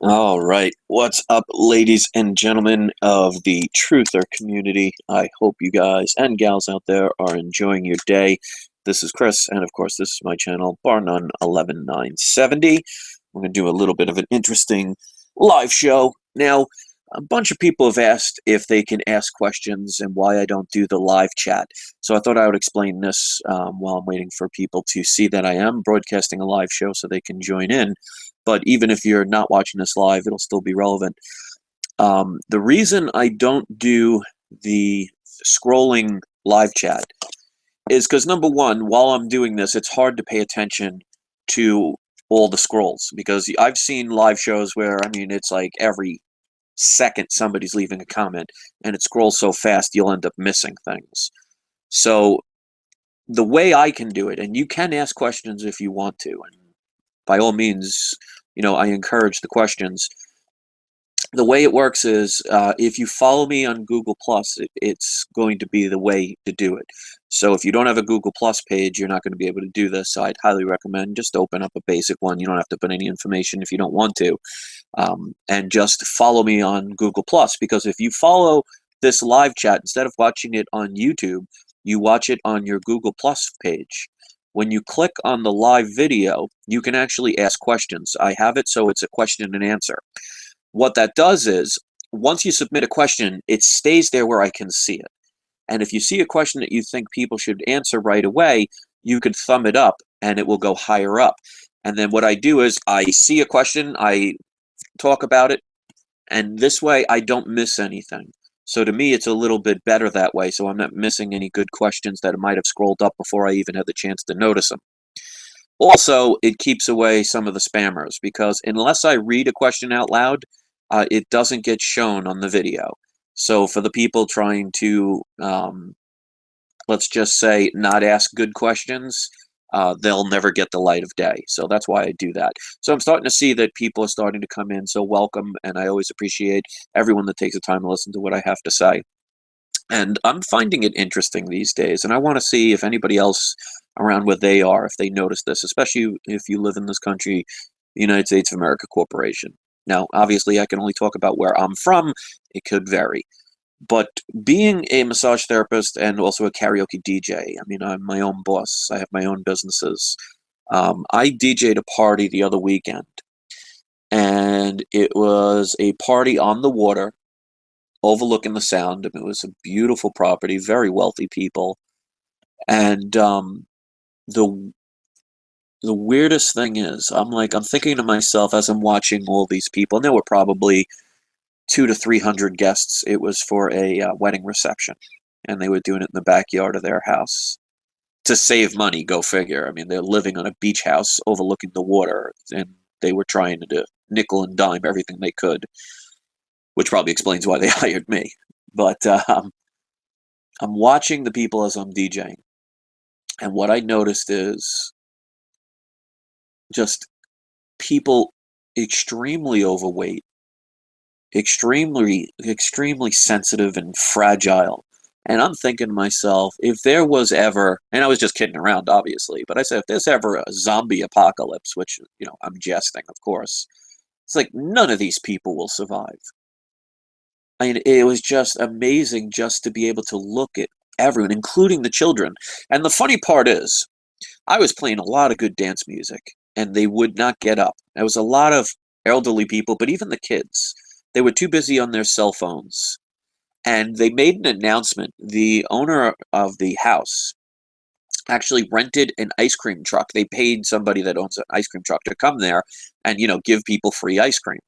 All right. What's up, ladies and gentlemen of the Truther community? I hope you guys and gals out there are enjoying your day. This is Chris, and of course, this is my channel, Bar None 11970. We're going to do a little bit of an interesting live show. Now, a bunch of people have asked if they can ask questions and why I don't do the live chat. So I thought I would explain this while I'm waiting for people to see that I am broadcasting a live show so they can join in. But even if you're not watching this live, it'll still be relevant. The reason I don't do the scrolling live chat is because, number one, while I'm doing this, it's hard to pay attention to all the scrolls, because I've seen live shows where, I mean, it's like every second somebody's leaving a comment, and it scrolls so fast you'll end up missing things. So the way I can do it, and you can ask questions if you want to, and by all means, I encourage the questions. The way it works is, if you follow me on Google Plus, it's going to be the way to do it. So if you don't have a Google Plus page, you're not going to be able to do this. So I'd highly recommend just open up a basic one. You don't have to put any information if you don't want to, and just follow me on Google Plus. Because if you follow this live chat, instead of watching it on YouTube, you watch it on your Google Plus page. When you click on the live video, you can actually ask questions. I have it so it's a question and answer. What that does is, once you submit a question, it stays there where I can see it. And if you see a question that you think people should answer right away, you can thumb it up and it will go higher up. And then what I do is I see a question, I talk about it, and this way I don't miss anything. So to me, it's a little bit better that way, so I'm not missing any good questions that might have scrolled up before I even had the chance to notice them. Also, it keeps away some of the spammers, because unless I read a question out loud, it doesn't get shown on the video. So for the people trying to, let's just say, not ask good questions, they'll never get the light of day. So that's why I do that. So I'm starting to see that people are starting to come in, so welcome, and I always appreciate everyone that takes the time to listen to what I have to say. And I'm finding it interesting these days, and I want to see if anybody else around where they are, if they notice this, especially if you live in this country, the United States of America Corporation. Now, obviously, I can only talk about where I'm from. It could vary. But being a massage therapist and also a karaoke DJ, I mean, I'm my own boss. I have my own businesses. I DJ'd a party the other weekend, and it was a party on the water overlooking the sound. I mean, it was a beautiful property, very wealthy people. And the the weirdest thing is, I'm thinking to myself as I'm watching all these people, and there were probably 200 to 300 guests. It was for a wedding reception, and they were doing it in the backyard of their house to save money. Go figure. I mean, they're living on a beach house overlooking the water, and they were trying to nickel and dime everything they could, which probably explains why they hired me. But I'm watching the people as I'm DJing, and what I noticed is just people extremely overweight, extremely sensitive and fragile. And I'm thinking to myself, if there was ever, and I was just kidding around, obviously, but I said, if there's ever a zombie apocalypse, which, I'm jesting, of course, it's like none of these people will survive. I mean, it was just amazing just to be able to look at everyone, including the children. And the funny part is, I was playing a lot of good dance music, and they would not get up. There was a lot of elderly people, but even the kids, they were too busy on their cell phones. And they made an announcement. The owner of the house actually rented an ice cream truck. They paid somebody that owns an ice cream truck to come there and, give people free ice cream.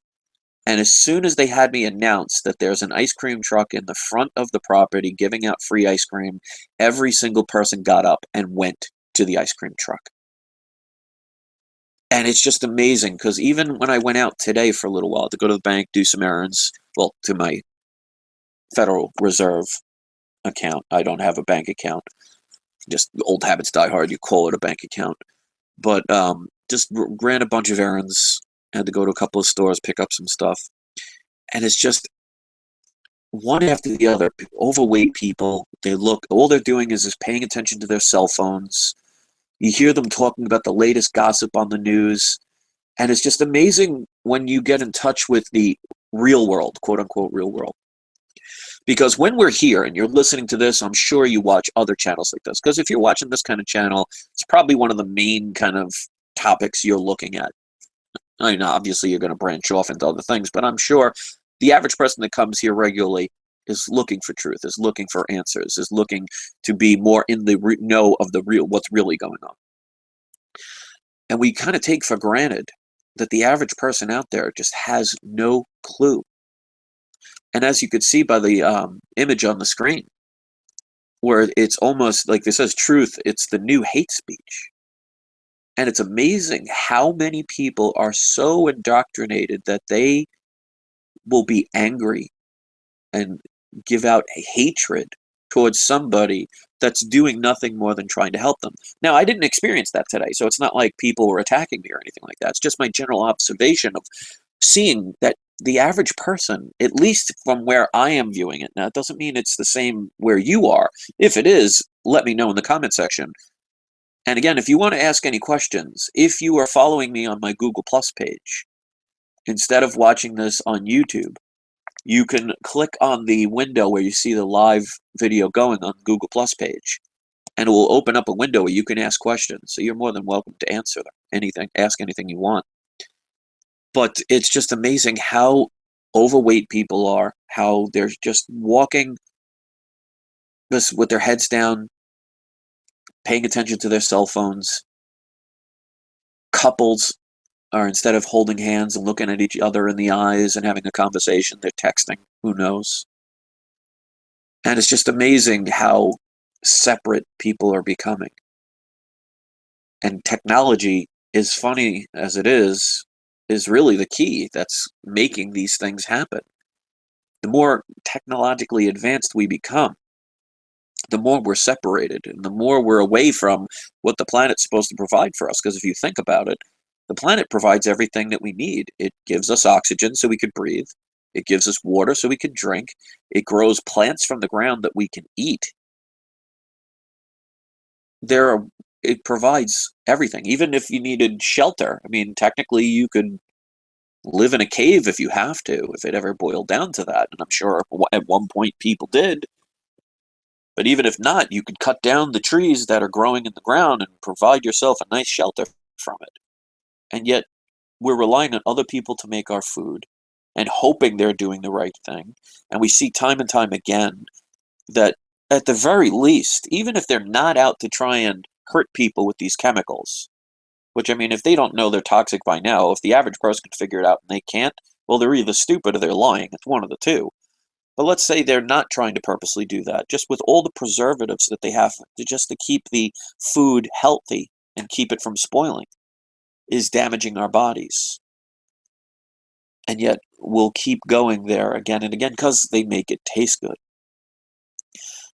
And as soon as they had me announce that there's an ice cream truck in the front of the property giving out free ice cream, every single person got up and went to the ice cream truck. And it's just amazing, because even when I went out today for a little while to go to the bank, do some errands, well, to my Federal Reserve account. I don't have a bank account. Just old habits die hard. You call it a bank account. But just ran a bunch of errands. Had to go to a couple of stores, pick up some stuff. And it's just one after the other. Overweight people. All they're doing is paying attention to their cell phones. You hear them talking about the latest gossip on the news. And it's just amazing when you get in touch with the real world, quote unquote real world. Because when we're here and you're listening to this, I'm sure you watch other channels like this. Because if you're watching this kind of channel, it's probably one of the main kind of topics you're looking at. I mean, obviously you're going to branch off into other things, but I'm sure the average person that comes here regularly is looking for truth, is looking for answers, is looking to be more in the know of the real, what's really going on. And we kind of take for granted that the average person out there just has no clue. And as you could see by the image on the screen, where it's almost like this says truth, it's the new hate speech. And it's amazing how many people are so indoctrinated that they will be angry and give out hatred towards somebody that's doing nothing more than trying to help them. Now, I didn't experience that today, so it's not like people were attacking me or anything like that. It's just my general observation of seeing that the average person, at least from where I am viewing it, now it doesn't mean it's the same where you are. If it is, let me know in the comment section. And again, if you want to ask any questions, if you are following me on my Google Plus page, instead of watching this on YouTube, you can click on the window where you see the live video going on the Google Plus page, and it will open up a window where you can ask questions. So you're more than welcome to answer them. Ask anything you want. But it's just amazing how overweight people are, how they're just walking this with their heads down, paying attention to their cell phones. Couples are, instead of holding hands and looking at each other in the eyes and having a conversation, they're texting. Who knows? And it's just amazing how separate people are becoming. And technology, as funny as it is really the key that's making these things happen. The more technologically advanced we become, the more we're separated and the more we're away from what the planet's supposed to provide for us. Because if you think about it, the planet provides everything that we need. It gives us oxygen so we could breathe. It gives us water so we can drink. It grows plants from the ground that we can eat. It provides everything. Even if you needed shelter, I mean, technically you could live in a cave if you have to, if it ever boiled down to that. And I'm sure at one point people did. But even if not, you could cut down the trees that are growing in the ground and provide yourself a nice shelter from it. And yet, we're relying on other people to make our food and hoping they're doing the right thing. And we see time and time again that at the very least, even if they're not out to try and hurt people with these chemicals, which, I mean, if they don't know they're toxic by now, if the average person can figure it out and they can't, well, they're either stupid or they're lying. It's one of the two. But let's say they're not trying to purposely do that, just with all the preservatives that they have just to keep the food healthy and keep it from spoiling is damaging our bodies. And yet we'll keep going there again and again because they make it taste good.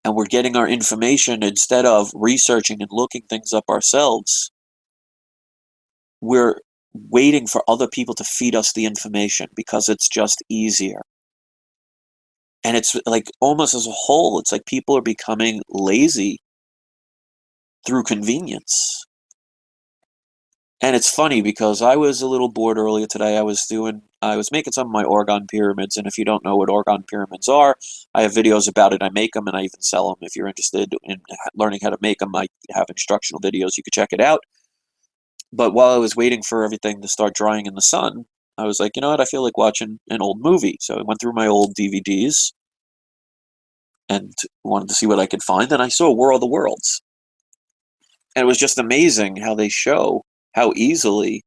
And we're getting our information, instead of researching and looking things up ourselves, we're waiting for other people to feed us the information because it's just easier. And it's like almost as a whole, it's like people are becoming lazy through convenience. And it's funny because I was a little bored earlier today. I was making some of my orgone pyramids, and if you don't know what orgone pyramids are, I have videos about it. I make them and I even sell them. If you're interested in learning how to make them, I have instructional videos. You could check it out. But while I was waiting for everything to start drying in the sun, I was like, you know what? I feel like watching an old movie. So I went through my old DVDs and wanted to see what I could find. And I saw War of the Worlds. And it was just amazing how they show how easily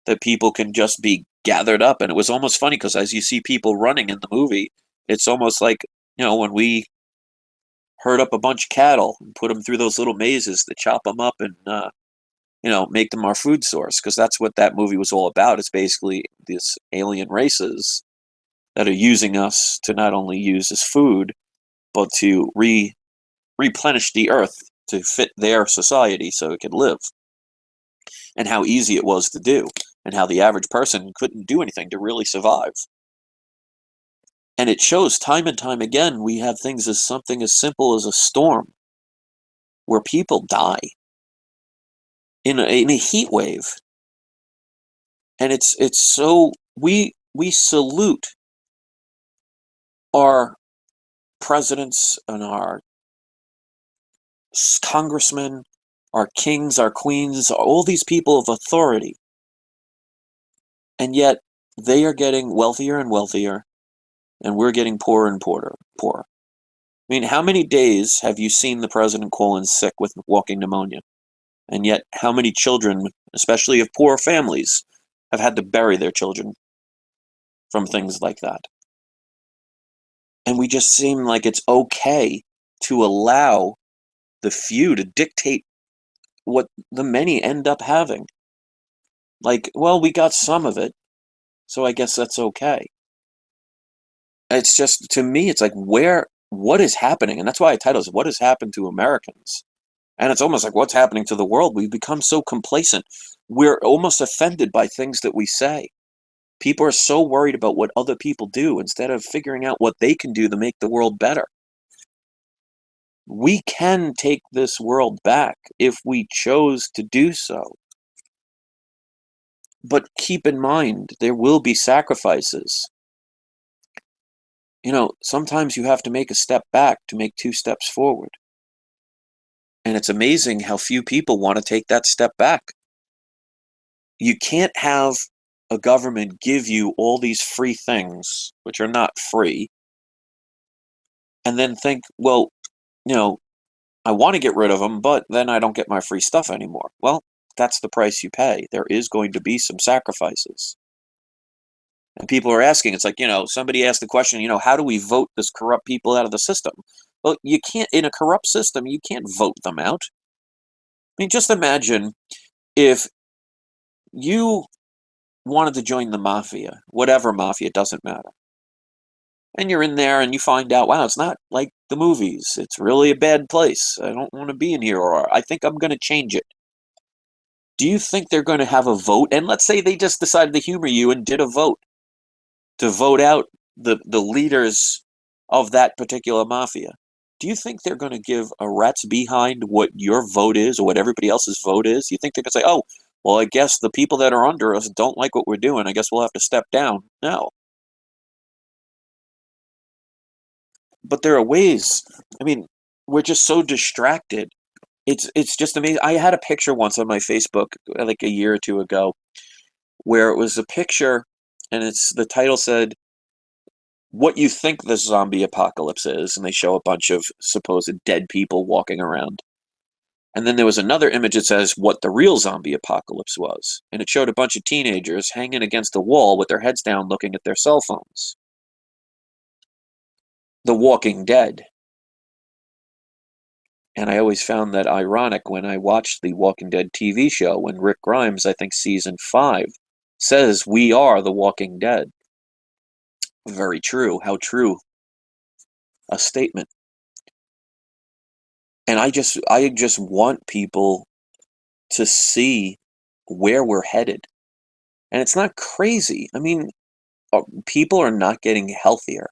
that people can just be gathered up. And it was almost funny because as you see people running in the movie, it's almost like, when we herd up a bunch of cattle and put them through those little mazes to chop them up and, make them our food source. Because that's what that movie was all about. It's basically these alien races that are using us to not only use as food, but to replenish the earth to fit their society so it could live. And how easy it was to do, and how the average person couldn't do anything to really survive. And it shows time and time again, we have things as something as simple as a storm, where people die in a heat wave. And it's so we salute our presidents and our congressmen, our kings, our queens, all these people of authority. And yet they are getting wealthier and wealthier, and we're getting poorer and poorer. I mean, how many days have you seen the president call in sick with walking pneumonia? And yet, how many children, especially of poor families, have had to bury their children from things like that? And we just seem like it's okay to allow the few to dictate what the many end up having. Like, well, we got some of it, so I guess that's okay. It's just, to me, it's like, what is happening? And that's why I titled it, What Has Happened to Americans? And it's almost like, what's happening to the world? We've become so complacent. We're almost offended by things that we say. People are so worried about what other people do instead of figuring out what they can do to make the world better. We can take this world back if we chose to do so. But keep in mind, there will be sacrifices. You know, sometimes you have to make a step back to make 2 steps forward. And it's amazing how few people want to take that step back. You can't have a government give you all these free things, which are not free, and then think, well, you know, I want to get rid of them, but then I don't get my free stuff anymore. Well, that's the price you pay. There is going to be some sacrifices. And people are asking, it's like, somebody asked the question, how do we vote this corrupt people out of the system? Well, you can't, in a corrupt system, you can't vote them out. I mean, just imagine if you wanted to join the mafia, whatever mafia, it doesn't matter. And you're in there and you find out, wow, it's not like the movies. It's really a bad place. I don't want to be in here, or I think I'm going to change it. Do you think they're going to have a vote? And let's say they just decided to humor you and did a vote to vote out the leaders of that particular mafia. Do you think they're going to give a rat's behind what your vote is or what everybody else's vote is? You think they're going to say, oh, well, I guess the people that are under us don't like what we're doing. I guess we'll have to step down. No. But there are ways. I mean, we're just so distracted. It's just amazing. I had a picture once on my Facebook, like a year or two ago, where it was a picture, and the title said, "What you think the zombie apocalypse is," and they show a bunch of supposed dead people walking around. And then there was another image that says what the real zombie apocalypse was, and it showed a bunch of teenagers hanging against a wall with their heads down, looking at their cell phones. The Walking Dead. And I always found that ironic when I watched the Walking Dead TV show, when Rick Grimes, I think season 5, says, "We are the Walking Dead." Very true. How true a statement. And I just want people to see where we're headed. And it's not crazy. I mean, people are not getting healthier.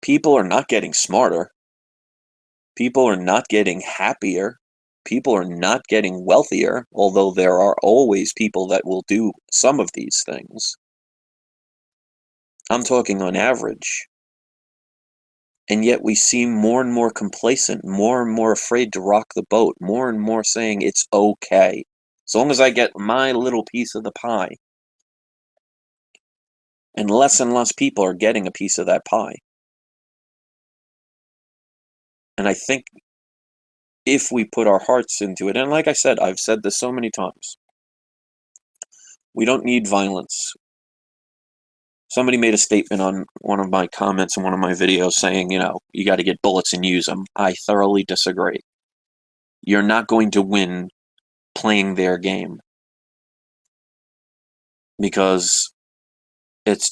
People are not getting smarter. People are not getting happier. People are not getting wealthier, although there are always people that will do some of these things. I'm talking on average. And yet we seem more and more complacent, more and more afraid to rock the boat, more and more saying it's okay. As long as I get my little piece of the pie. And less people are getting a piece of that pie. And I think if we put our hearts into it, and like I said, I've said this so many times, we don't need violence. Somebody made a statement on one of my comments in one of my videos saying, you got to get bullets and use them. I thoroughly disagree. You're not going to win playing their game. Because it's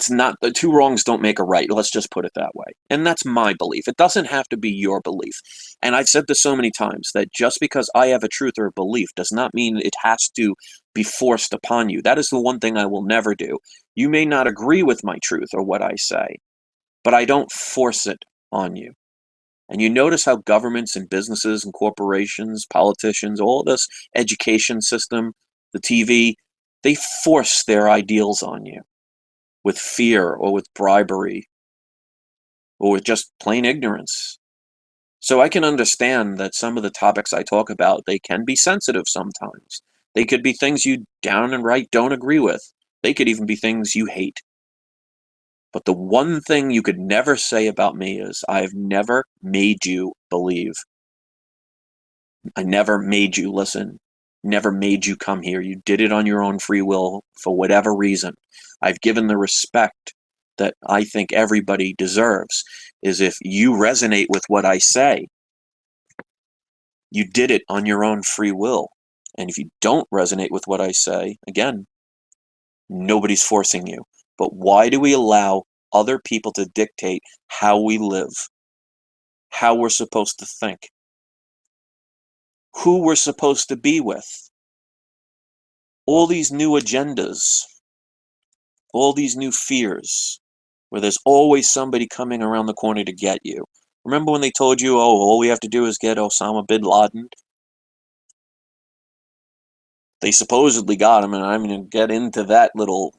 not, the 2 wrongs don't make a right. Let's just put it that way. And that's my belief. It doesn't have to be your belief. And I've said this so many times that just because I have a truth or a belief does not mean it has to be forced upon you. That is the one thing I will never do. You may not agree with my truth or what I say, but I don't force it on you. And you notice how governments and businesses and corporations, politicians, all this education system the TV, they force their ideals on you with fear or with bribery or with just plain ignorance. So I can understand that some of the topics I talk about, they can be sensitive sometimes. They could be things you down and right don't agree with. They could even be things you hate. But the one thing you could never say about me is I've never made you believe. I never made you listen, never made you come here. You did it on your own free will for whatever reason. I've given the respect that I think everybody deserves, is if you resonate with what I say, you did it on your own free will. And if you don't resonate with what I say, again, nobody's forcing you. But why do we allow other people to dictate how we live, how we're supposed to think, who we're supposed to be with? All these new agendas, all these new fears, where there's always somebody coming around the corner to get you. Remember when they told you, oh, all we have to do is get Osama bin Laden? They supposedly got him, and I'm going to get into that little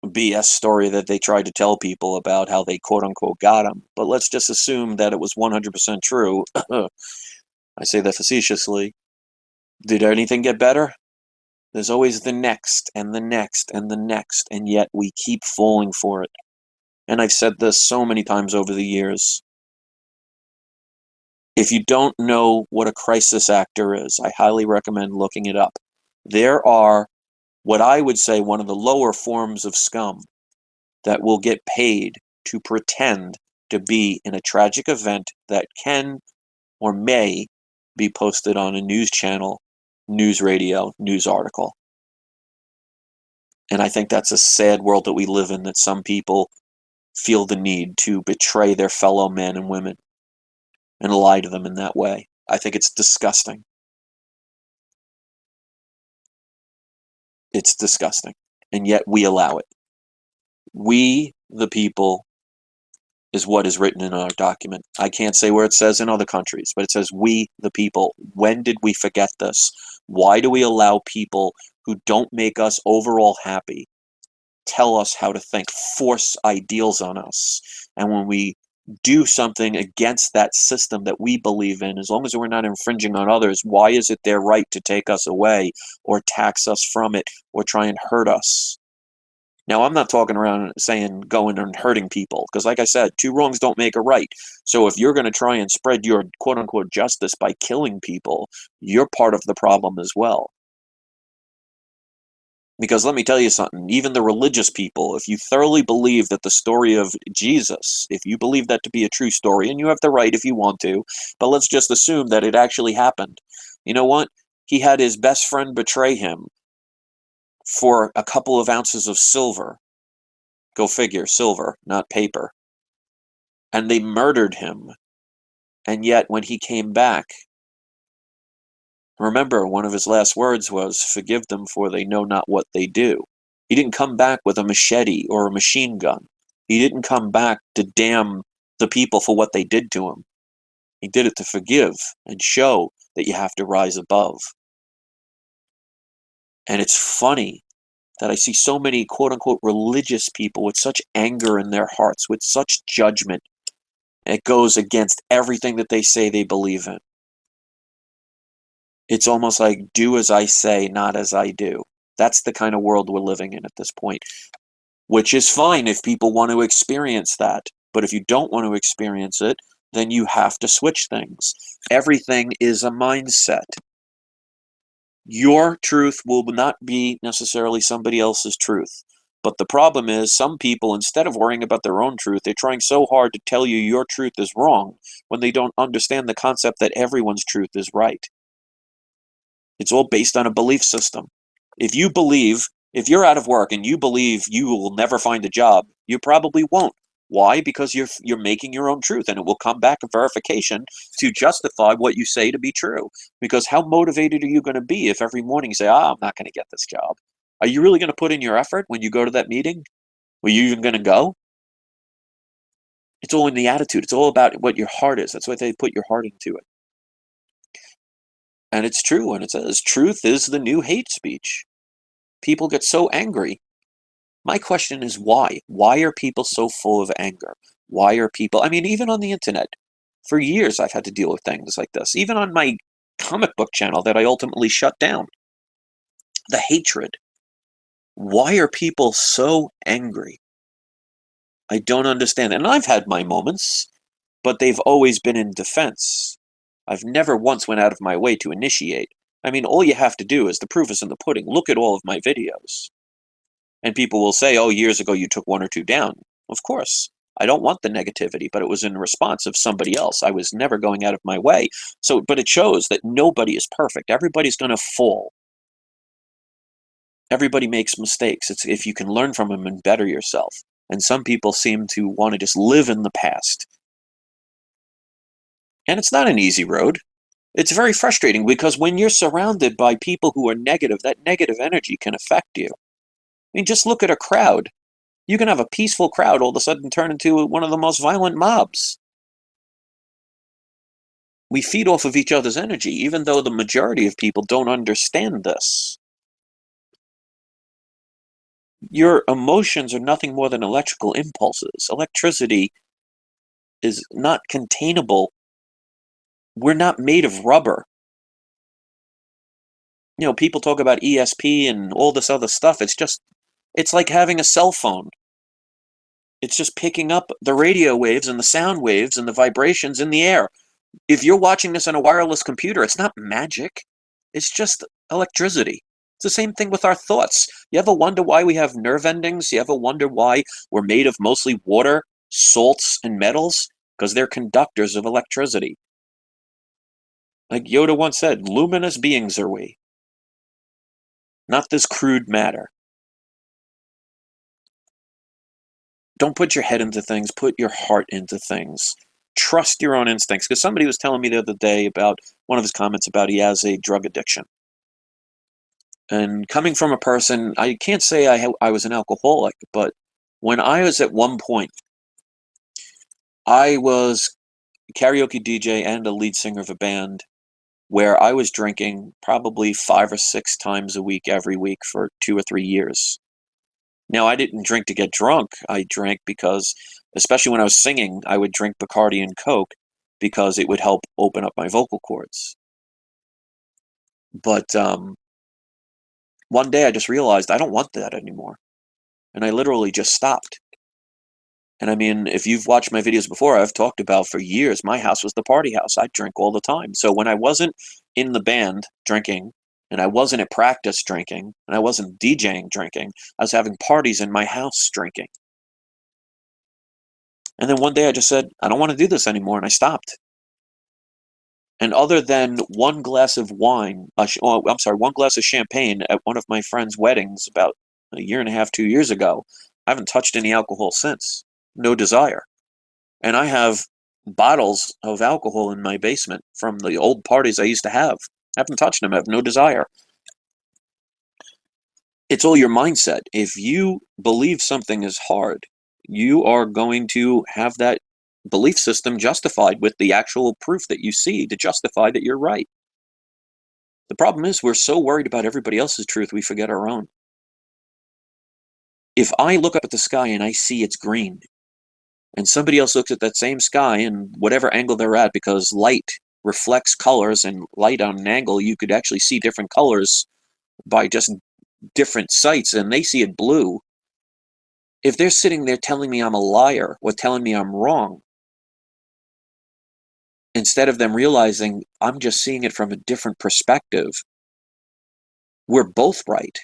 BS story that they tried to tell people about how they quote-unquote got him. But let's just assume that it was 100% true. I say that facetiously. Did anything get better? There's always the next, and the next, and the next, and yet we keep falling for it. And I've said this so many times over the years. If you don't know what a crisis actor is, I highly recommend looking it up. There are what I would say one of the lower forms of scum that will get paid to pretend to be in a tragic event that can or may be posted on a news channel, news radio, news article. And I think that's a sad world that we live in, that some people feel the need to betray their fellow men and women and lie to them in that way. I think it's disgusting. It's disgusting. And yet we allow it. We, the people, is what is written in our document. I can't say where it says in other countries, but it says we, the people. When did we forget this? Why do we allow people who don't make us overall happy tell us how to think, force ideals on us? And when we do something against that system that we believe in, as long as we're not infringing on others, why is it their right to take us away or tax us from it or try and hurt us? Now, I'm not talking around saying going and hurting people, because like I said, two wrongs don't make a right. So if you're going to try and spread your quote-unquote justice by killing people, you're part of the problem as well. Because let me tell you something, even the religious people, if you thoroughly believe that the story of Jesus, if you believe that to be a true story, and you have the right if you want to, but let's just assume that it actually happened. You know what? He had his best friend betray him for a couple of ounces of silver. Go figure, silver, not paper. And they murdered him. And yet when he came back, remember, one of his last words was, "Forgive them, for they know not what they do." He didn't come back with a machete or a machine gun. He didn't come back to damn the people for what they did to him. He did it to forgive and show that you have to rise above. And it's funny that I see so many quote-unquote religious people with such anger in their hearts, with such judgment. It goes against everything that they say they believe in. It's almost like do as I say, not as I do. That's the kind of world we're living in at this point, which is fine if people want to experience that. But if you don't want to experience it, then you have to switch things. Everything is a mindset. Your truth will not be necessarily somebody else's truth. But the problem is some people, instead of worrying about their own truth, they're trying so hard to tell you your truth is wrong when they don't understand the concept that everyone's truth is right. It's all based on a belief system. If you're out of work and you believe you will never find a job, you probably won't. Why? Because you're making your own truth, and it will come back a verification to justify what you say to be true. Because how motivated are you going to be if every morning you say, I'm not going to get this job? Are you really going to put in your effort when you go to that meeting? Are you even going to go? It's all in the attitude. It's all about what your heart is. That's why they put your heart into it. And it's true, and it says truth is the new hate speech. People get so angry. My question is why? Why are people so full of anger? Why are people, I mean, even on the internet, for years I've had to deal with things like this. Even on my comic book channel that I ultimately shut down. The hatred. Why are people so angry? I don't understand. And I've had my moments, but they've always been in defense. I've never once went out of my way to initiate. I mean, all you have to do is the proof is in the pudding. Look at all of my videos. And people will say, oh, years ago you took one or two down. Of course. I don't want the negativity, but it was in response of somebody else. I was never going out of my way. So, but it shows that nobody is perfect. Everybody's going to fall. Everybody makes mistakes. It's if you can learn from them and better yourself. And some people seem to want to just live in the past. And it's not an easy road. It's very frustrating because when you're surrounded by people who are negative, that negative energy can affect you. I mean, just look at a crowd. You can have a peaceful crowd all of a sudden turn into one of the most violent mobs. We feed off of each other's energy, even though the majority of people don't understand this. Your emotions are nothing more than electrical impulses. Electricity is not containable. We're not made of rubber. You know, people talk about ESP and all this other stuff. It's like having a cell phone. It's just picking up the radio waves and the sound waves and the vibrations in the air. If you're watching this on a wireless computer, it's not magic. It's just electricity. It's the same thing with our thoughts. You ever wonder why we have nerve endings? You ever wonder why we're made of mostly water, salts, and metals? Because they're conductors of electricity. Like Yoda once said, luminous beings are we. Not this crude matter. Don't put your head into things, put your heart into things. Trust your own instincts. Because somebody was telling me the other day about one of his comments about he has a drug addiction. And coming from a person, I can't say I was an alcoholic, but when I was at one point, I was a karaoke DJ and a lead singer of a band where I was drinking probably 5 or 6 times a week every week for 2 or 3 years. Now, I didn't drink to get drunk. I drank because, especially when I was singing, I would drink Bacardi and Coke because it would help open up my vocal cords. But one day I just realized I don't want that anymore. And I literally just stopped. And I mean, if you've watched my videos before, I've talked about for years, my house was the party house. I drank all the time. So when I wasn't in the band drinking, and I wasn't at practice drinking, and I wasn't DJing drinking, I was having parties in my house drinking. And then one day I just said, I don't want to do this anymore, and I stopped. And other than one glass of wine, one glass of champagne at one of my friend's weddings about a year and a half, 2 years ago, I haven't touched any alcohol since. No desire. And I have bottles of alcohol in my basement from the old parties I used to have. I haven't touched them. I have no desire. It's all your mindset. If you believe something is hard, you are going to have that belief system justified with the actual proof that you see to justify that you're right. The problem is we're so worried about everybody else's truth, we forget our own. If I look up at the sky and I see it's green, and somebody else looks at that same sky and whatever angle they're at, because light reflects colors, and light on an angle, you could actually see different colors by just different sights, and they see it blue. If they're sitting there telling me I'm a liar or telling me I'm wrong, instead of them realizing I'm just seeing it from a different perspective, we're both right.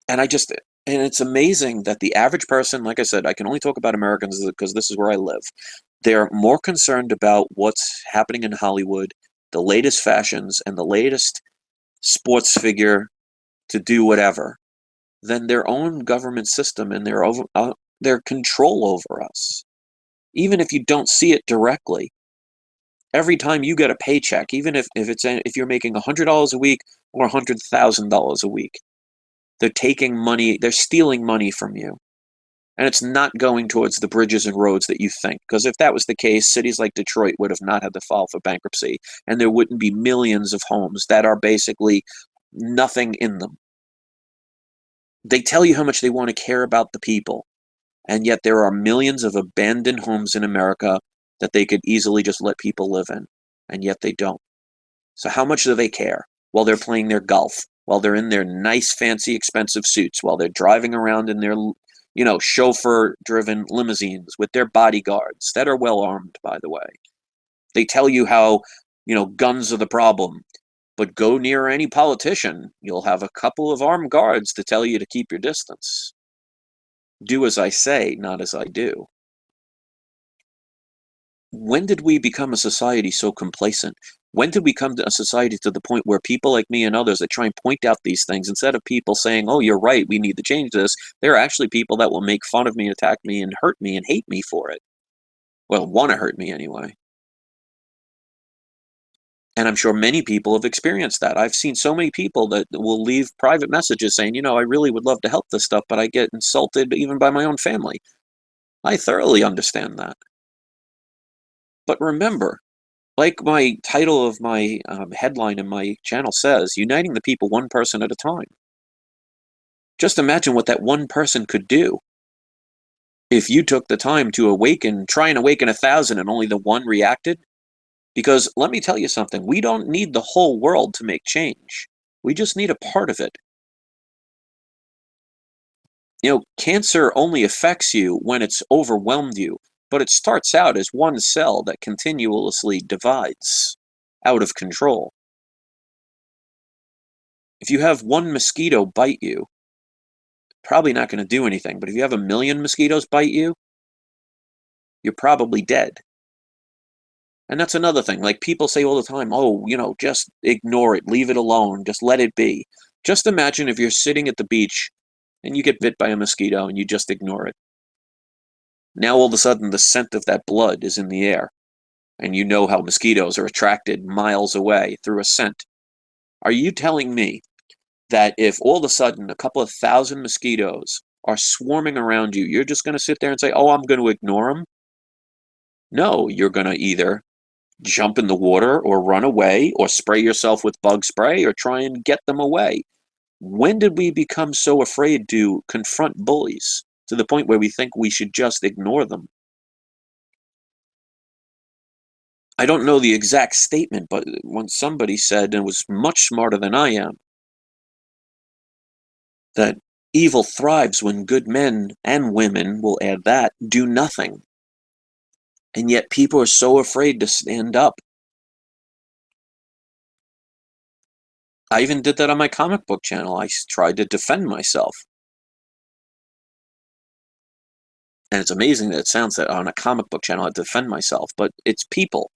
And it's amazing that the average person, like I said, I can only talk about Americans because this is where I live. They're more concerned about what's happening in Hollywood, the latest fashions, and the latest sports figure to do whatever, than their own government system and their control over us. Even if you don't see it directly, every time you get a paycheck, even if you're making $100 a week or $100,000 a week, they're taking money, they're stealing money from you. And it's not going towards the bridges and roads that you think. Because if that was the case, cities like Detroit would have not had to file for bankruptcy, and there wouldn't be millions of homes that are basically nothing in them. They tell you how much they want to care about the people, and yet there are millions of abandoned homes in America that they could easily just let people live in, and yet they don't. So how much do they care? While they're playing their golf, while they're in their nice, fancy, expensive suits, while they're driving around in their, chauffeur-driven limousines with their bodyguards that are well armed, by the way. They tell you how, guns are the problem. But go near any politician, you'll have a couple of armed guards to tell you to keep your distance. Do as I say, not as I do. When did we become a society so complacent? When did we come to a society to the point where people like me and others that try and point out these things, instead of people saying, oh, you're right, we need to change this, there are actually people that will make fun of me, attack me, and hurt me and hate me for it. Well, want to hurt me anyway. And I'm sure many people have experienced that. I've seen so many people that will leave private messages saying, I really would love to help this stuff, but I get insulted even by my own family. I thoroughly understand that. But remember, like my title of my headline in my channel says, uniting the people one person at a time. Just imagine what that one person could do if you took the time to try and awaken 1,000 and only the one reacted. Because let me tell you something, we don't need the whole world to make change. We just need a part of it. Cancer only affects you when it's overwhelmed you, but it starts out as one cell that continuously divides out of control. If you have one mosquito bite you, probably not going to do anything, but if you have 1,000,000 mosquitoes bite you, you're probably dead. And that's another thing. Like, people say all the time, oh, just ignore it, leave it alone, just let it be. Just imagine if you're sitting at the beach and you get bit by a mosquito and you just ignore it. Now all of a sudden the scent of that blood is in the air, and you know how mosquitoes are attracted miles away through a scent. Are you telling me that if all of a sudden a couple of thousand mosquitoes are swarming around you, you're just going to sit there and say, oh, I'm going to ignore them? No, you're going to either jump in the water or run away or spray yourself with bug spray or try and get them away. When did we become so afraid to confront bullies to the point where we think we should just ignore them? I don't know the exact statement, but when somebody said, and was much smarter than I am, that evil thrives when good men and women, will add that, do nothing. And yet people are so afraid to stand up. I even did that on my comic book channel. I tried to defend myself. And it's amazing that it sounds that on a comic book channel I defend myself, but it's people.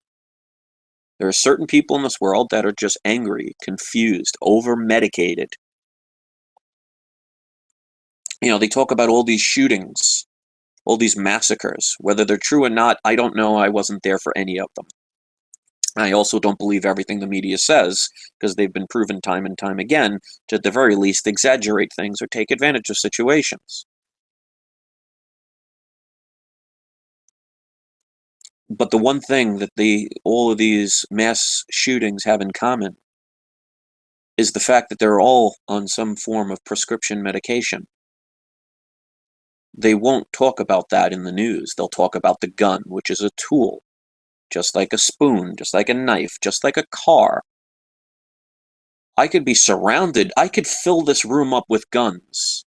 There are certain people in this world that are just angry, confused, over-medicated. They talk about all these shootings, all these massacres. Whether they're true or not, I don't know. I wasn't there for any of them. I also don't believe everything the media says, because they've been proven time and time again to, at the very least, exaggerate things or take advantage of situations. But the one thing that all of these mass shootings have in common is the fact that they're all on some form of prescription medication. They won't talk about that in the news. They'll talk about the gun, which is a tool, just like a spoon, just like a knife, just like a car. I could be surrounded. I could fill this room up with guns.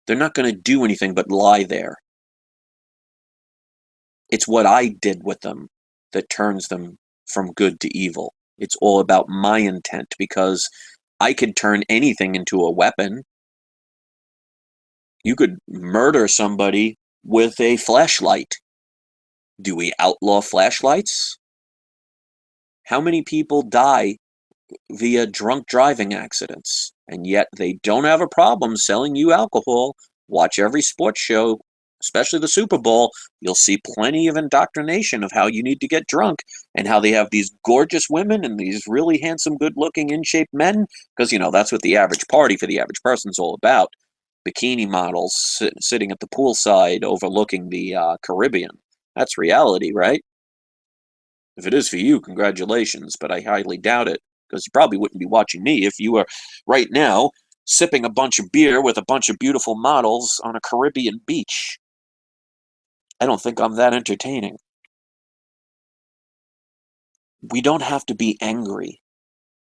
They're not going to do anything but lie there. It's what I did with them that turns them from good to evil. It's all about my intent, because I could turn anything into a weapon. You could murder somebody with a flashlight. Do we outlaw flashlights? How many people die via drunk driving accidents, and yet they don't have a problem selling you alcohol? Watch every sports show, especially the Super Bowl. You'll see plenty of indoctrination of how you need to get drunk, and how they have these gorgeous women and these really handsome, good-looking, in-shape men, because, that's what the average party for the average person is all about. bikini models sitting at the poolside overlooking the Caribbean. That's reality, right? If it is for you, congratulations, but I highly doubt it, because you probably wouldn't be watching me if you were right now sipping a bunch of beer with a bunch of beautiful models on a Caribbean beach. I don't think I'm that entertaining. We don't have to be angry.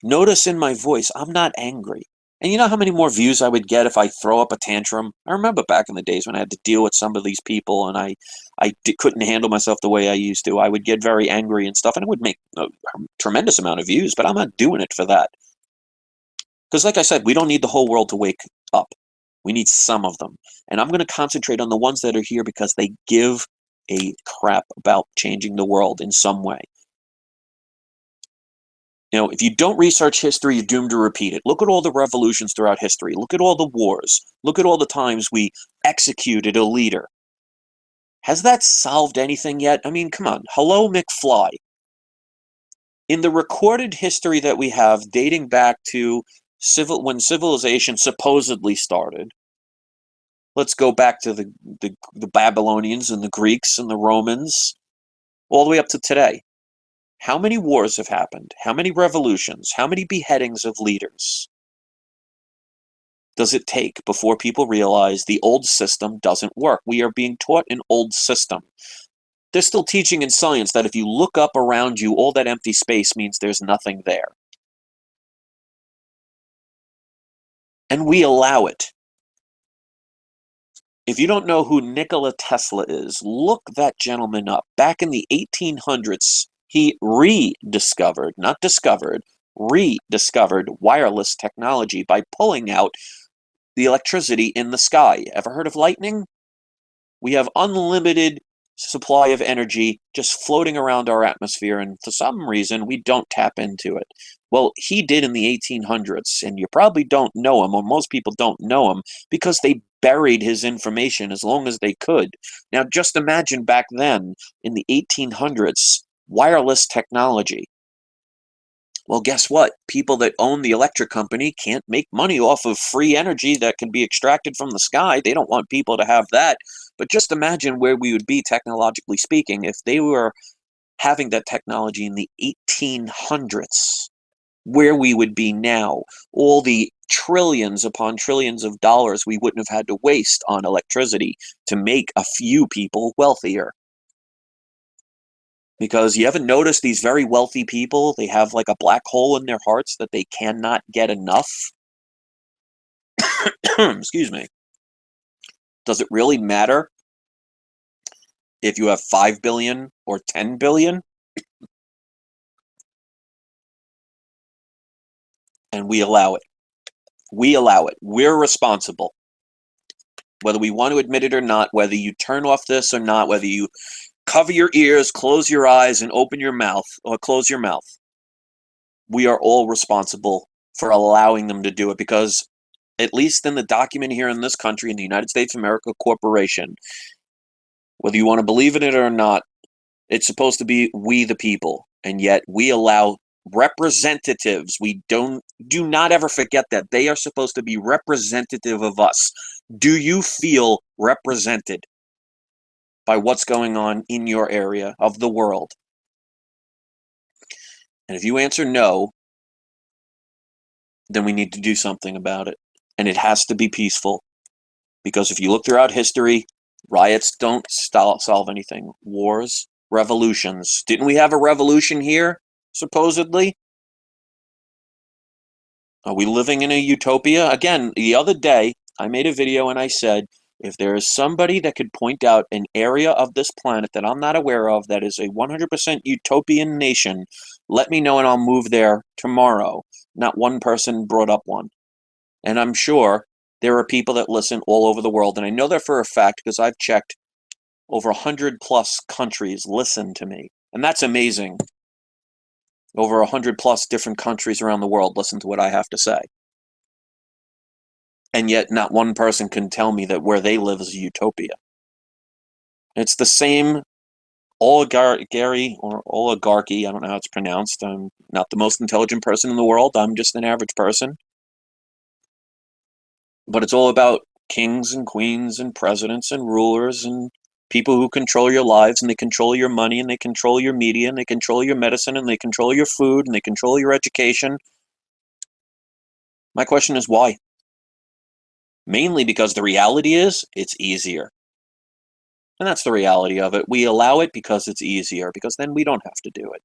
Notice in my voice, I'm not angry. And you know how many more views I would get if I throw up a tantrum? I remember back in the days when I had to deal with some of these people and couldn't handle myself the way I used to. I would get very angry and stuff, and it would make a tremendous amount of views, but I'm not doing it for that. Because like I said, we don't need the whole world to wake up. We need some of them. And I'm going to concentrate on the ones that are here because they give a crap about changing the world in some way. You know, if you don't research history, you're doomed to repeat it. Look at all the revolutions throughout history. Look at all the wars. Look at all the times we executed a leader. Has that solved anything yet? I mean, come on. Hello, McFly. In the recorded history that we have dating back to when civilization supposedly started, let's go back to the Babylonians and the Greeks and the Romans, all the way up to today. How many wars have happened? How many revolutions? How many beheadings of leaders does it take before people realize the old system doesn't work? We are being taught an old system. They're still teaching in science that if you look up around you, all that empty space means there's nothing there. And we allow it. If you don't know who Nikola Tesla is, look that gentleman up. Back in the 1800s, he rediscovered, not discovered, rediscovered wireless technology by pulling out the electricity in the sky. Ever heard of lightning? We have unlimited supply of energy just floating around our atmosphere, and for some reason, we don't tap into it. Well, he did in the 1800s, and you probably don't know him, or most people don't know him, because they buried his information as long as they could. Now, just imagine back then, in the 1800s, wireless technology. Well, guess what? People that own the electric company can't make money off of free energy that can be extracted from the sky. They don't want people to have that. But just imagine where we would be technologically speaking if they were having that technology in the 1800s, where we would be now. All the trillions upon trillions of dollars we wouldn't have had to waste on electricity to make a few people wealthier. Because you haven't noticed these very wealthy people, they have like a black hole in their hearts that they cannot get enough. Excuse me. Does it really matter if you have 5 billion or 10 billion? And we allow it. We allow it. We're responsible. Whether we want to admit it or not, whether you turn off this or not, whether you cover your ears, close your eyes, and open your mouth, or close your mouth, we are all responsible for allowing them to do it, because at least in the document here in this country, in the United States of America Corporation, whether you want to believe in it or not, it's supposed to be we the people, and yet we allow representatives. Do not ever forget that they are supposed to be representative of us. Do you feel represented by what's going on in your area of the world? And if you answer no, then we need to do something about it. And it has to be peaceful. Because if you look throughout history, riots don't solve anything. Wars, revolutions. Didn't we have a revolution here, supposedly? Are we living in a utopia? Again, the other day, I made a video and I said, if there is somebody that could point out an area of this planet that I'm not aware of that is a 100% utopian nation, let me know and I'll move there tomorrow. Not one person brought up one. And I'm sure there are people that listen all over the world. And I know that for a fact because I've checked over 100 plus countries listen to me. And that's amazing. Over 100 plus different countries around the world listen to what I have to say. And yet not one person can tell me that where they live is a utopia. It's the same oligarchy, or oligarchy, I don't know how it's pronounced. I'm not the most intelligent person in the world. I'm just an average person. But it's all about kings and queens and presidents and rulers and people who control your lives, and they control your money, and they control your media, and they control your medicine, and they control your food, and they control your education. My question is why? Mainly because the reality is it's easier. And that's the reality of it. We allow it because it's easier, because then we don't have to do it.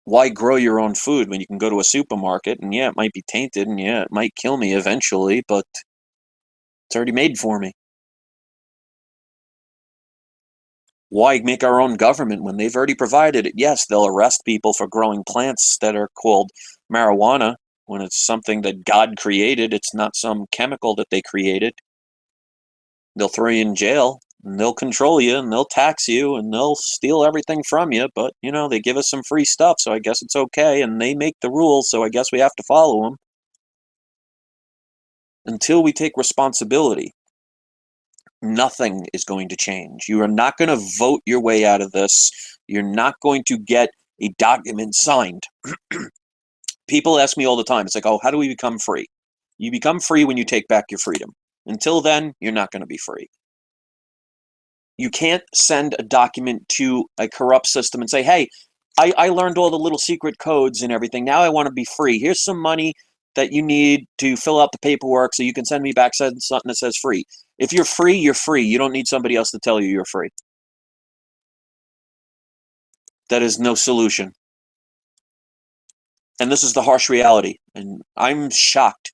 Why grow your own food when you can go to a supermarket and yeah, it might be tainted and yeah, it might kill me eventually, but it's already made for me. Why make our own government when they've already provided it? Yes, they'll arrest people for growing plants that are called marijuana when it's something that God created. It's not some chemical that they created. They'll throw you in jail, and they'll control you, and they'll tax you, and they'll steal everything from you. But, you know, they give us some free stuff, so I guess it's okay. And they make the rules, so I guess we have to follow them. Until we take responsibility, nothing is going to change. You are not going to vote your way out of this. You're not going to get a document signed. People ask me all the time, it's like, oh, how do we become free? You become free when you take back your freedom. Until then, you're not going to be free. You can't send a document to a corrupt system and say, hey, I learned all the little secret codes and everything. Now I want to be free. Here's some money that you need to fill out the paperwork so you can send me back something that says free. If you're free, you're free. You don't need somebody else to tell you you're free. That is no solution. And this is the harsh reality. And I'm shocked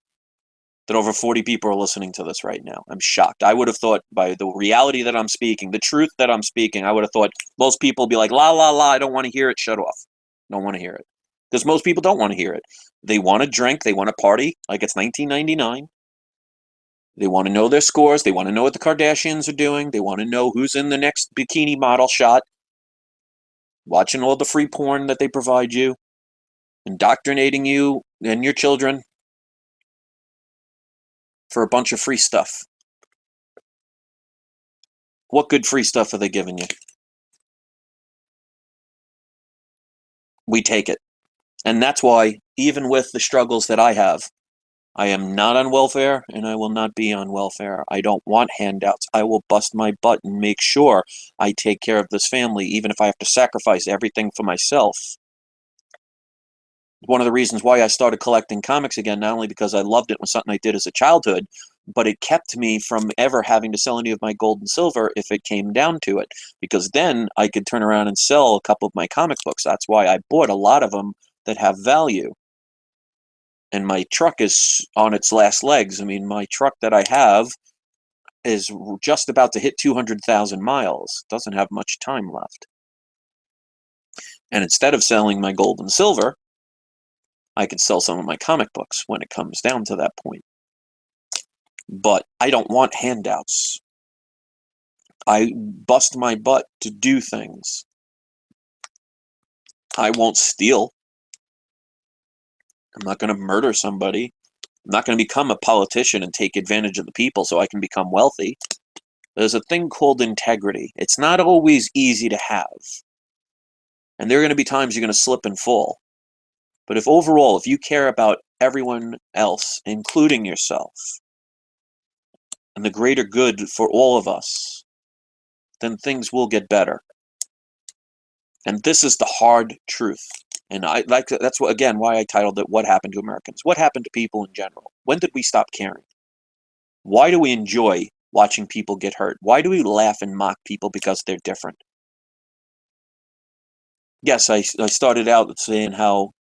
that over 40 people are listening to this right now. I'm shocked. I would have thought by the reality that I'm speaking, the truth that I'm speaking, I would have thought most people would be like, la, la, la, I don't want to hear it, shut off. Don't want to hear it. Because most people don't want to hear it. They want to drink, they want to party like it's 1999. They want to know their scores, they want to know what the Kardashians are doing, they want to know who's in the next bikini model shot, watching all the free porn that they provide you, indoctrinating you and your children for a bunch of free stuff. What good free stuff are they giving you? We take it. And that's why, even with the struggles that I have, I am not on welfare and I will not be on welfare. I don't want handouts. I will bust my butt and make sure I take care of this family, even if I have to sacrifice everything for myself. One of the reasons why I started collecting comics again, not only because I loved it, was something I did as a childhood, but it kept me from ever having to sell any of my gold and silver if it came down to it, because then I could turn around and sell a couple of my comic books. That's why I bought a lot of them that have value. And my truck is on its last legs. I mean, my truck that I have is just about to hit 200,000 miles. Doesn't have much time left. And instead of selling my gold and silver, I could sell some of my comic books when it comes down to that point. But I don't want handouts. I bust my butt to do things. I won't steal. I'm not going to murder somebody. I'm not going to become a politician and take advantage of the people so I can become wealthy. There's a thing called integrity. It's not always easy to have. And there are going to be times you're going to slip and fall. But if overall, if you care about everyone else, including yourself, and the greater good for all of us, then things will get better. And this is the hard truth. And I like that's what, again, why I titled it What Happened to Americans? What happened to people in general? When did we stop caring? Why do we enjoy watching people get hurt? Why do we laugh and mock people because they're different? Yes, I started out saying how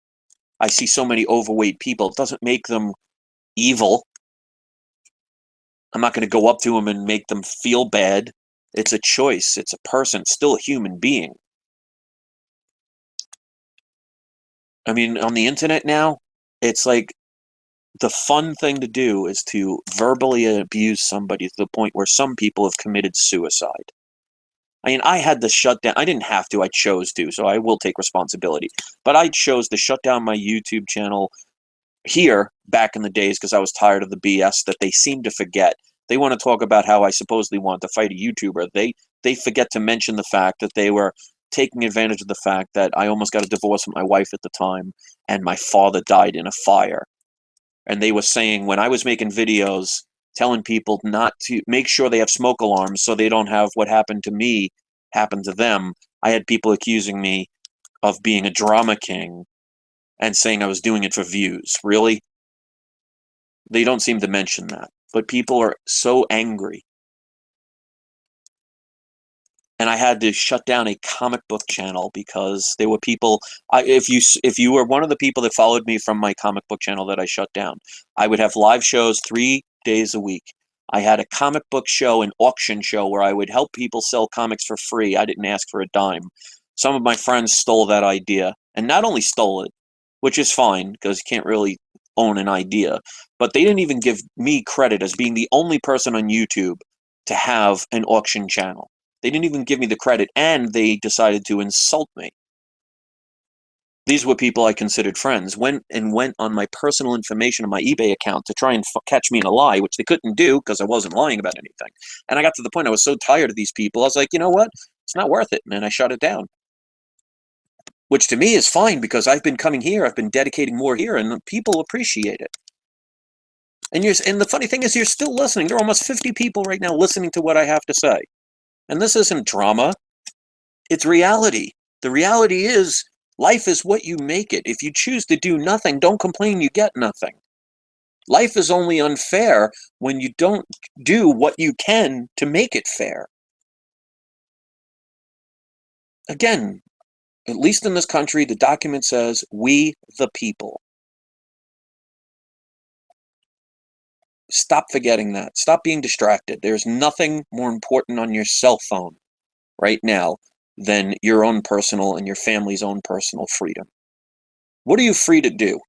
I see so many overweight people. It doesn't make them evil. I'm not going to go up to them and make them feel bad. It's a choice. It's a person, still a human being. I mean, on the internet now, it's like the fun thing to do is to verbally abuse somebody to the point where some people have committed suicide. I mean, I had to shut down. I didn't have to. I chose to, so I will take responsibility. But I chose to shut down my YouTube channel here back in the days because I was tired of the BS that they seem to forget. They want to talk about how I supposedly want to fight a YouTuber. They forget to mention the fact that they were taking advantage of the fact that I almost got a divorce with my wife at the time, and my father died in a fire. and they were saying when I was making videos telling people not to make sure they have smoke alarms so they don't have what happened to me happen to them, I had people accusing me of being a drama king and saying I was doing it for views. Really? They don't seem to mention that. But people are so angry. And I had to shut down a comic book channel because there were people. If you were one of the people that followed me from my comic book channel that I shut down, I would have live shows 3 days a week. I had a comic book show, an auction show where I would help people sell comics for free. I didn't ask for a dime. Some of my friends stole that idea, and not only stole it, which is fine because you can't really own an idea, but they didn't even give me credit as being the only person on YouTube to have an auction channel. They didn't even give me the credit, and they decided to insult me. These were people I considered friends. Went on my personal information on my eBay account to try and catch me in a lie, which they couldn't do because I wasn't lying about anything. And I got to the point I was so tired of these people, I was like, you know what? It's not worth it. And I shut it down. Which to me is fine because I've been coming here, I've been dedicating more here, and people appreciate it. And the funny thing is, you're still listening. There are almost 50 people right now listening to what I have to say. And this isn't drama. It's reality. The reality is, life is what you make it. If you choose to do nothing, don't complain you get nothing. Life is only unfair when you don't do what you can to make it fair. Again, at least in this country, the document says, we the people. Stop forgetting that. Stop being distracted. There's nothing more important on your cell phone right now than your own personal and your family's own personal freedom. What are you free to do?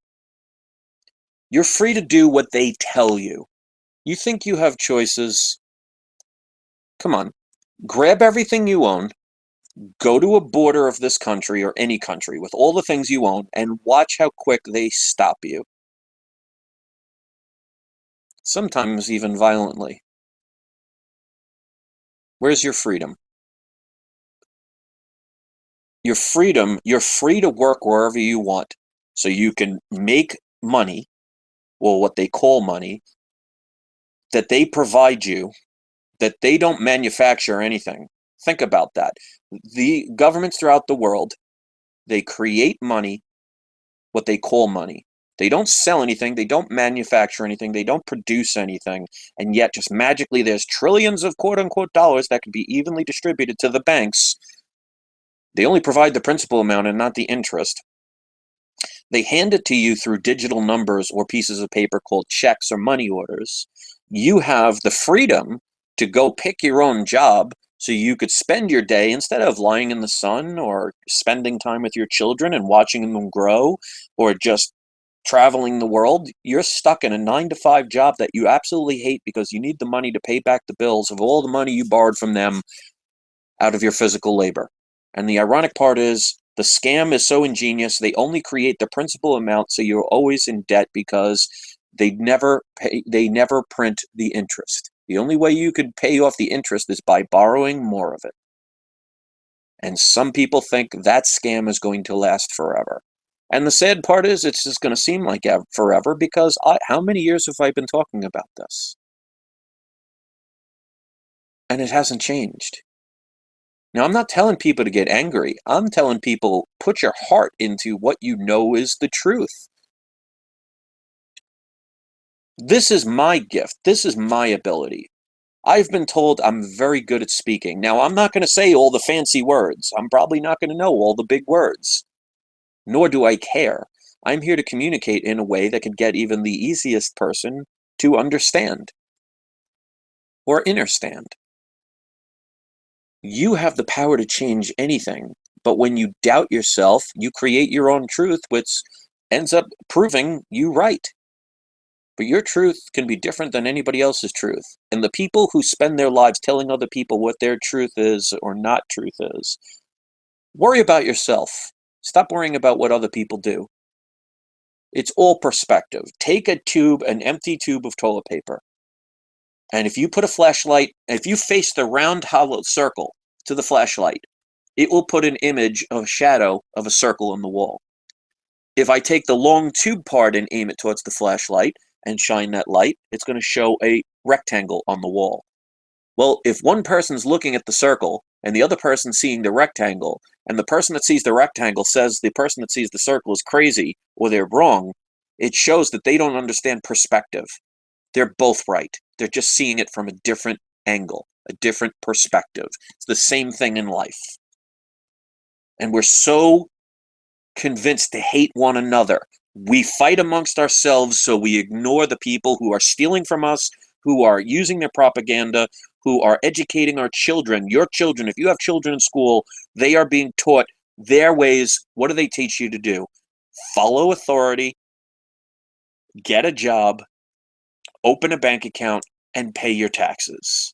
You're free to do what they tell you. You think you have choices? Come on. Grab everything you own, go to a border of this country or any country with all the things you own, and watch how quick they stop you. Sometimes even violently. Where's your freedom? Your freedom, you're free to work wherever you want. So you can make money, or what they call money, that they provide you, that they don't manufacture anything. Think about that. The governments throughout the world, they create money, what they call money. They don't sell anything, they don't manufacture anything, they don't produce anything, and yet just magically there's trillions of quote-unquote dollars that can be evenly distributed to the banks. They only provide the principal amount and not the interest. They hand it to you through digital numbers or pieces of paper called checks or money orders. You have the freedom to go pick your own job so you could spend your day, instead of lying in the sun or spending time with your children and watching them grow or just traveling the world, you're stuck in a 9-to-5 job that you absolutely hate because you need the money to pay back the bills of all the money you borrowed from them out of your physical labor. And the ironic part is, the scam is so ingenious, they only create the principal amount so you're always in debt because they never print the interest. The only way you could pay off the interest is by borrowing more of it. And some people think that scam is going to last forever. And the sad part is, it's just going to seem like forever because how many years have I been talking about this? And it hasn't changed. Now, I'm not telling people to get angry. I'm telling people, put your heart into what you know is the truth. This is my gift. This is my ability. I've been told I'm very good at speaking. Now, I'm not going to say all the fancy words. I'm probably not going to know all the big words. Nor do I care. I'm here to communicate in a way that can get even the easiest person to understand or understand. You have the power to change anything, but when you doubt yourself, you create your own truth, which ends up proving you right. But your truth can be different than anybody else's truth. And the people who spend their lives telling other people what their truth is or not truth is, worry about yourself. Stop worrying about what other people do. It's all perspective. Take an empty tube of toilet paper. And if you put a flashlight, if you face the round hollow circle to the flashlight, it will put an image of a shadow of a circle on the wall. If I take the long tube part and aim it towards the flashlight and shine that light, it's going to show a rectangle on the wall. Well, if one person's looking at the circle and the other person's seeing the rectangle, and the person that sees the rectangle says the person that sees the circle is crazy or they're wrong, it shows that they don't understand perspective. They're both right. They're just seeing it from a different angle, a different perspective. It's the same thing in life. And we're so convinced to hate one another. We fight amongst ourselves, so we ignore the people who are stealing from us, who are using their propaganda, who are educating our children. Your children, if you have children in school, they are being taught their ways. What do they teach you to do? Follow authority, get a job, open a bank account, and pay your taxes.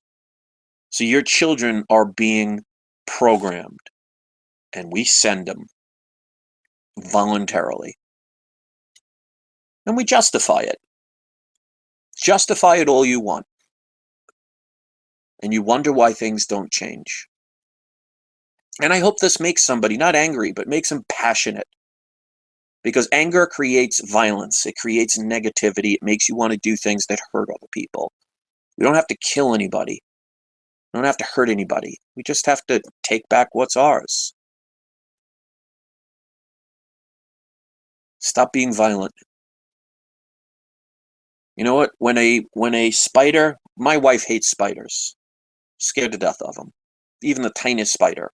So your children are being programmed, and we send them voluntarily. And we justify it. Justify it all you want. And you wonder why things don't change. And I hope this makes somebody not angry, but makes them passionate. Because anger creates violence. It creates negativity. It makes you want to do things that hurt other people. We don't have to kill anybody. We don't have to hurt anybody. We just have to take back what's ours. Stop being violent. You know what? When a spider, my wife hates spiders. Scared to death of them. Even the tiniest spider.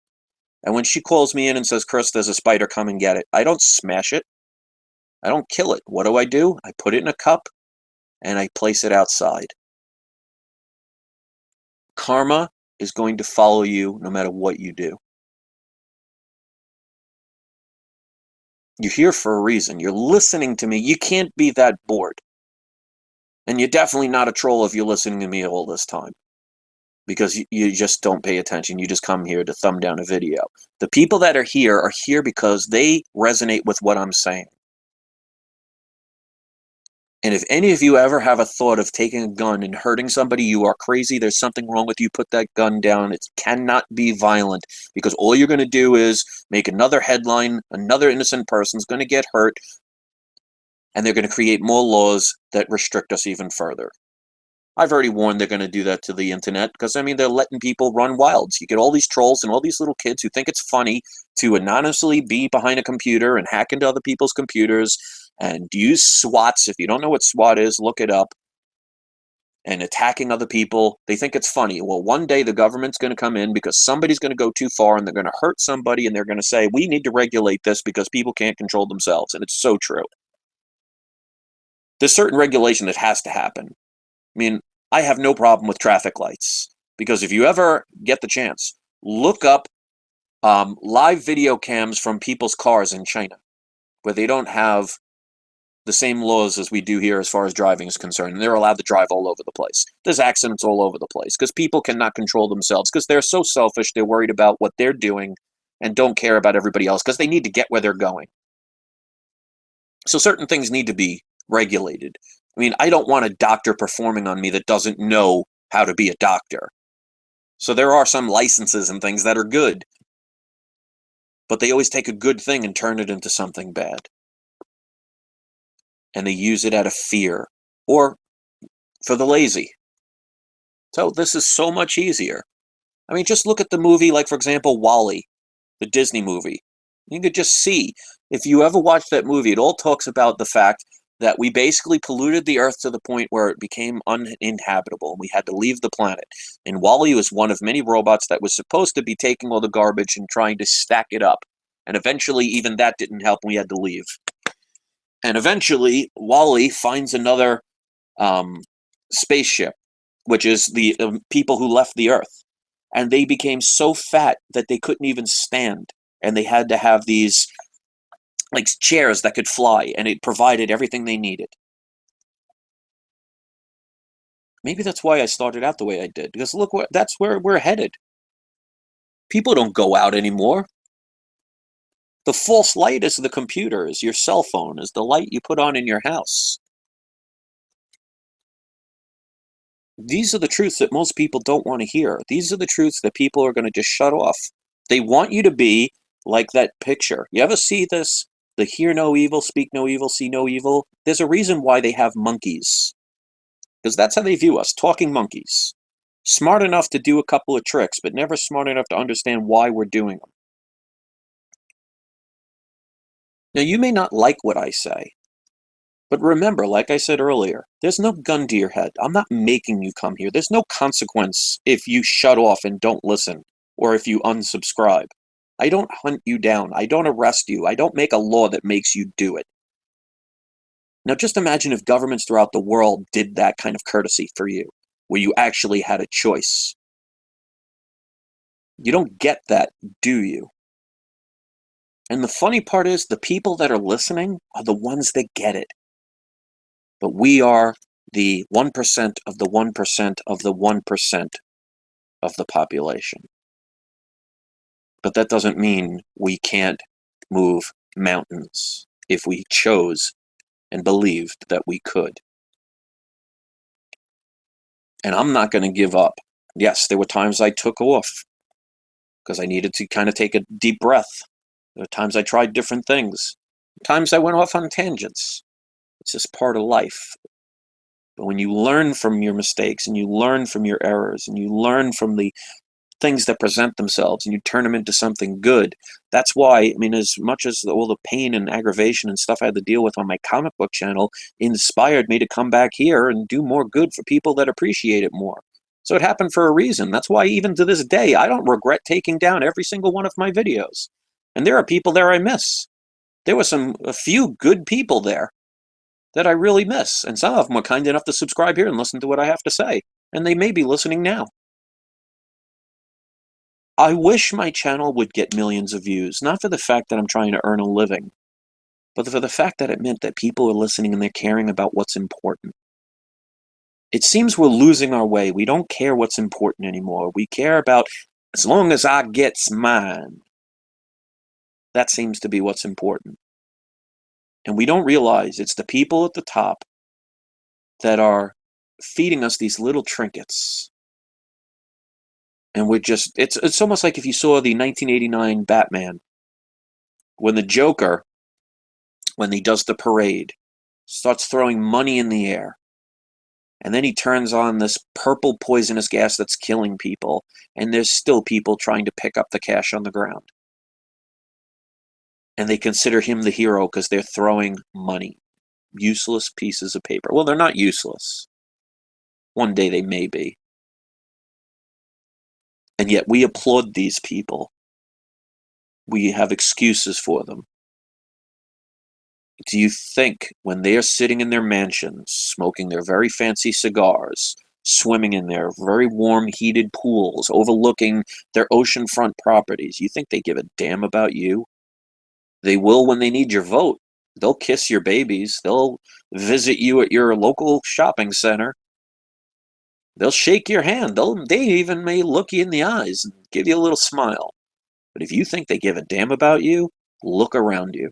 And when she calls me in and says, Chris, there's a spider, come and get it, I don't smash it. I don't kill it. What do? I put it in a cup and I place it outside. Karma is going to follow you no matter what you do. You're here for a reason. You're listening to me. You can't be that bored. And you're definitely not a troll if you're listening to me all this time. Because you just don't pay attention. You just come here to thumb down a video. The people that are here because they resonate with what I'm saying. And if any of you ever have a thought of taking a gun and hurting somebody, you are crazy. There's something wrong with you. Put that gun down. It cannot be violent, because all you're going to do is make another headline. Another innocent person's going to get hurt, and they're going to create more laws that restrict us even further. I've already warned they're going to do that to the internet, because, I mean, they're letting people run wild. So you get all these trolls and all these little kids who think it's funny to anonymously be behind a computer and hack into other people's computers and use SWATs. If you don't know what SWAT is, look it up. And attacking other people. They think it's funny. Well, one day the government's going to come in because somebody's going to go too far and they're going to hurt somebody, and they're going to say, we need to regulate this because people can't control themselves. And it's so true. There's certain regulation that has to happen. I mean, I have no problem with traffic lights, because if you ever get the chance, look up live video cams from people's cars in China, where they don't have the same laws as we do here as far as driving is concerned, and they're allowed to drive all over the place. There's accidents all over the place because people cannot control themselves, because they're so selfish. They're worried about what they're doing and don't care about everybody else, because they need to get where they're going. So certain things need to be regulated. I mean, I don't want a doctor performing on me that doesn't know how to be a doctor. So there are some licenses and things that are good, but they always take a good thing and turn it into something bad. And they use it out of fear or for the lazy. So this is so much easier. I mean, just look at the movie, like, for example, WALL-E, the Disney movie. You could just see, if you ever watch that movie, it all talks about the fact that we basically polluted the earth to the point where it became uninhabitable and we had to leave the planet. And WALL-E was one of many robots that was supposed to be taking all the garbage and trying to stack it up. And eventually, even that didn't help, and we had to leave. And eventually, WALL-E finds another spaceship, which is the people who left the Earth. And they became so fat that they couldn't even stand. And they had to have these like chairs that could fly, and it provided everything they needed. Maybe that's why I started out the way I did, because look, that's where we're headed. People don't go out anymore. The false light is the computer, is your cell phone, is the light you put on in your house. These are the truths that most people don't want to hear. These are the truths that people are going to just shut off. They want you to be like that picture. You ever see this? The hear no evil, speak no evil, see no evil. There's a reason why they have monkeys. Because that's how they view us, talking monkeys. Smart enough to do a couple of tricks, but never smart enough to understand why we're doing them. Now, you may not like what I say, but remember, like I said earlier, there's no gun to your head. I'm not making you come here. There's no consequence if you shut off and don't listen, or if you unsubscribe. I don't hunt you down. I don't arrest you. I don't make a law that makes you do it. Now, just imagine if governments throughout the world did that kind of courtesy for you, where you actually had a choice. You don't get that, do you? And the funny part is, the people that are listening are the ones that get it. But we are the 1% of the 1% of the 1% of the population. But that doesn't mean we can't move mountains if we chose and believed that we could. And I'm not going to give up. Yes, there were times I took off because I needed to kind of take a deep breath. There were times I tried different things. Times I went off on tangents. It's just part of life. But when you learn from your mistakes and you learn from your errors and you learn from the things that present themselves and you turn them into something good, that's why, I mean, as much as all the pain and aggravation and stuff I had to deal with on my comic book channel inspired me to come back here and do more good for people that appreciate it more. So it happened for a reason. That's why even to this day, I don't regret taking down every single one of my videos. And there are people there I miss. There were a few good people there that I really miss. And some of them were kind enough to subscribe here and listen to what I have to say. And they may be listening now. I wish my channel would get millions of views, not for the fact that I'm trying to earn a living, but for the fact that it meant that people are listening and they're caring about what's important. It seems we're losing our way. We don't care what's important anymore. We care about, as long as I gets mine. That seems to be what's important. And we don't realize it's the people at the top that are feeding us these little trinkets. And we're just, it's almost like if you saw the 1989 Batman, when the Joker, when he does the parade, starts throwing money in the air. And then he turns on this purple poisonous gas that's killing people. And there's still people trying to pick up the cash on the ground. And they consider him the hero because they're throwing money. Useless pieces of paper. Well, they're not useless. One day they may be. And yet we applaud these people. We have excuses for them. Do you think when they are sitting in their mansions, smoking their very fancy cigars, swimming in their very warm, heated pools, overlooking their oceanfront properties, you think they give a damn about you? They will when they need your vote. They'll kiss your babies. They'll visit you at your local shopping center. They'll shake your hand. They even may look you in the eyes and give you a little smile. But if you think they give a damn about you, look around you.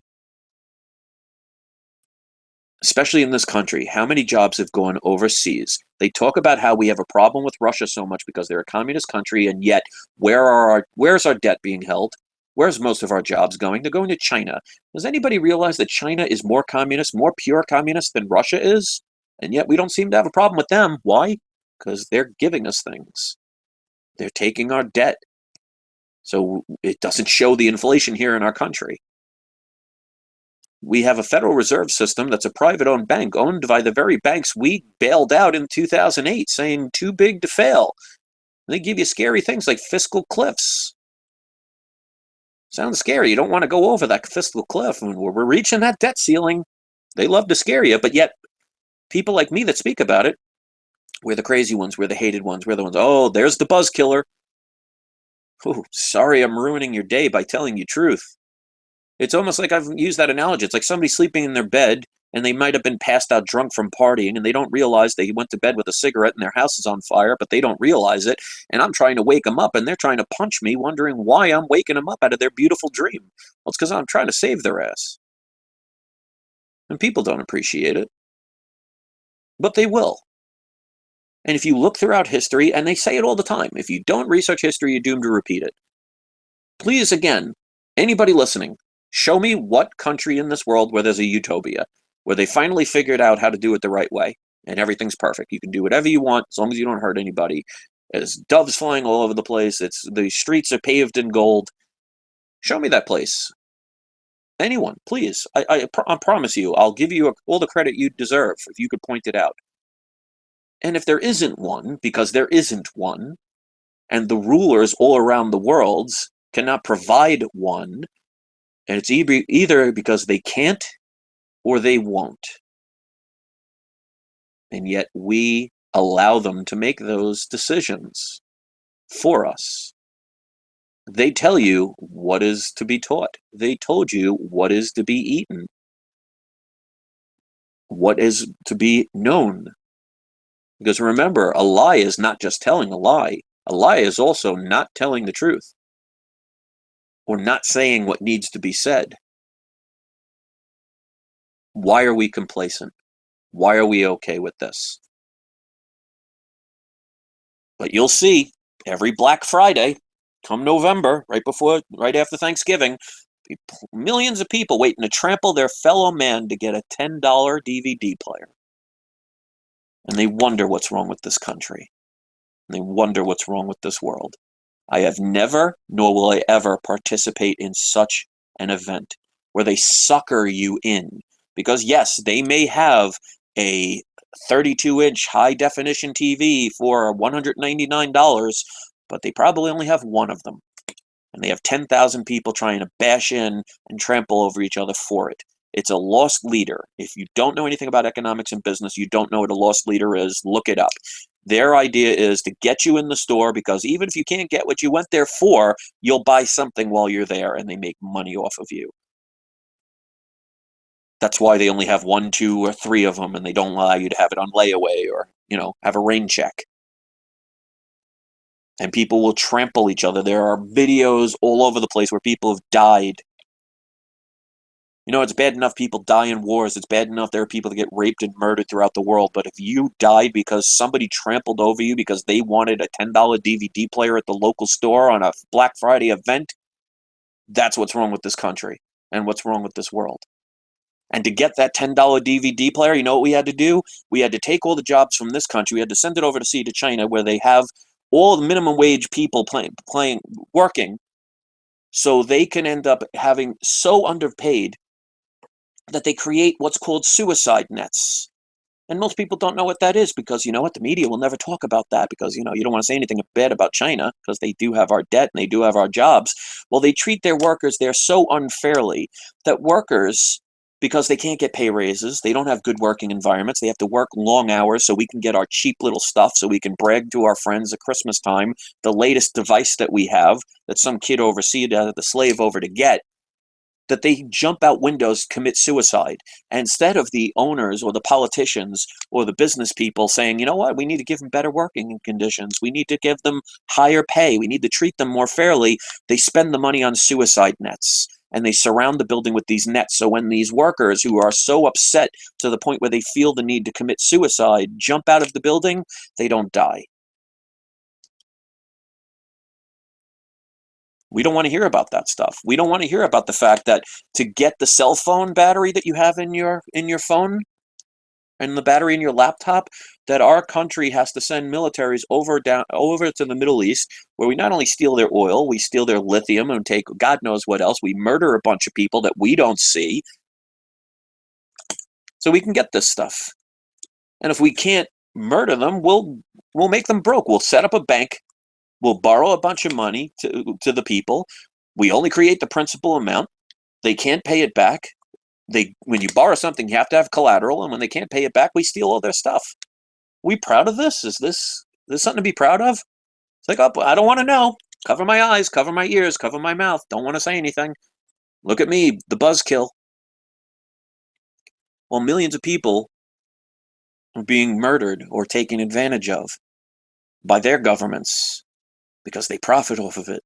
Especially in this country, how many jobs have gone overseas? They talk about how we have a problem with Russia so much because they're a communist country, and yet where's our debt being held? Where's most of our jobs going? They're going to China. Does anybody realize that China is more communist, more pure communist than Russia is? And yet we don't seem to have a problem with them. Why? Because they're giving us things. They're taking our debt. So it doesn't show the inflation here in our country. We have a Federal Reserve System that's a private-owned bank, owned by the very banks we bailed out in 2008, saying too big to fail. They give you scary things like fiscal cliffs. Sounds scary. You don't want to go over that fiscal cliff. And we're reaching that debt ceiling. They love to scare you, but yet people like me that speak about it, we're the crazy ones, we're the hated ones, we're the ones, oh, there's the buzz killer. Ooh, sorry I'm ruining your day by telling you truth. It's almost like I've used that analogy. It's like somebody sleeping in their bed and they might have been passed out drunk from partying and they don't realize they went to bed with a cigarette and their house is on fire, but they don't realize it. And I'm trying to wake them up and they're trying to punch me, wondering why I'm waking them up out of their beautiful dream. Well, it's because I'm trying to save their ass. And people don't appreciate it. But they will. And if you look throughout history, and they say it all the time, if you don't research history, you're doomed to repeat it. Please, again, anybody listening, Show me what country in this world where there's a utopia, where they finally figured out how to do it the right way, and everything's perfect. You can do whatever you want as long as you don't hurt anybody. There's doves flying all over the place. The streets are paved in gold. Show me that place. Anyone, please. I promise you, I'll give you all the credit you deserve if you could point it out. And if there isn't one, because there isn't one, and the rulers all around the world cannot provide one, and it's either because they can't or they won't. And yet we allow them to make those decisions for us. They tell you what is to be taught. They told you what is to be eaten, what is to be known. Because remember, a lie is not just telling a lie. A lie is also not telling the truth or not saying what needs to be said. Why are we complacent? Why are we okay with this? But you'll see, every Black Friday, come November, right after Thanksgiving, millions of people waiting to trample their fellow man to get a $10 DVD player. And they wonder what's wrong with this country. And they wonder what's wrong with this world. I have never, nor will I ever, participate in such an event where they sucker you in. Because yes, they may have a 32-inch high-definition TV for $199, but they probably only have one of them. And they have 10,000 people trying to bash in and trample over each other for it. It's a lost leader. If you don't know anything about economics and business, you don't know what a lost leader is, look it up. Their idea is to get you in the store because even if you can't get what you went there for, you'll buy something while you're there and they make money off of you. That's why they only have 1, 2, or 3 of them and they don't allow you to have it on layaway or, have a rain check. And people will trample each other. There are videos all over the place where people have died. It's bad enough people die in wars. It's bad enough there are people that get raped and murdered throughout the world. But if you died because somebody trampled over you because they wanted a $10 DVD player at the local store on a Black Friday event, that's what's wrong with this country and what's wrong with this world. And to get that $10 DVD player, you know what we had to do? We had to take all the jobs from this country. We had to send it over to China where they have all the minimum wage people working, so they can end up having so underpaid that they create what's called suicide nets. And most people don't know what that is because, the media will never talk about that because, you don't want to say anything bad about China because they do have our debt and they do have our jobs. Well, they treat their workers there so unfairly that workers, because they can't get pay raises, they don't have good working environments, they have to work long hours so we can get our cheap little stuff so we can brag to our friends at Christmas time, the latest device that we have that some kid overseas had the slave over to get, that they jump out windows, commit suicide. And instead of the owners or the politicians or the business people saying, you know what, we need to give them better working conditions, we need to give them higher pay, we need to treat them more fairly, they spend the money on suicide nets. And they surround the building with these nets. So when these workers who are so upset to the point where they feel the need to commit suicide jump out of the building, they don't die. We don't want to hear about that stuff. We don't want to hear about the fact that to get the cell phone battery that you have in your phone and the battery in your laptop, that our country has to send militaries over to the Middle East, where we not only steal their oil, we steal their lithium and take God knows what else. We murder a bunch of people that we don't see so we can get this stuff. And if we can't murder them, we'll make them broke. We'll set up a bank. We'll borrow a bunch of money to the people. We only create the principal amount. They can't pay it back. When you borrow something, you have to have collateral, and when they can't pay it back, we steal all their stuff. We proud of this? Is this something to be proud of? It's like, oh, I don't want to know. Cover my eyes, cover my ears, cover my mouth. Don't want to say anything. Look at me, the buzzkill. Well, millions of people are being murdered or taken advantage of by their governments because they profit off of it.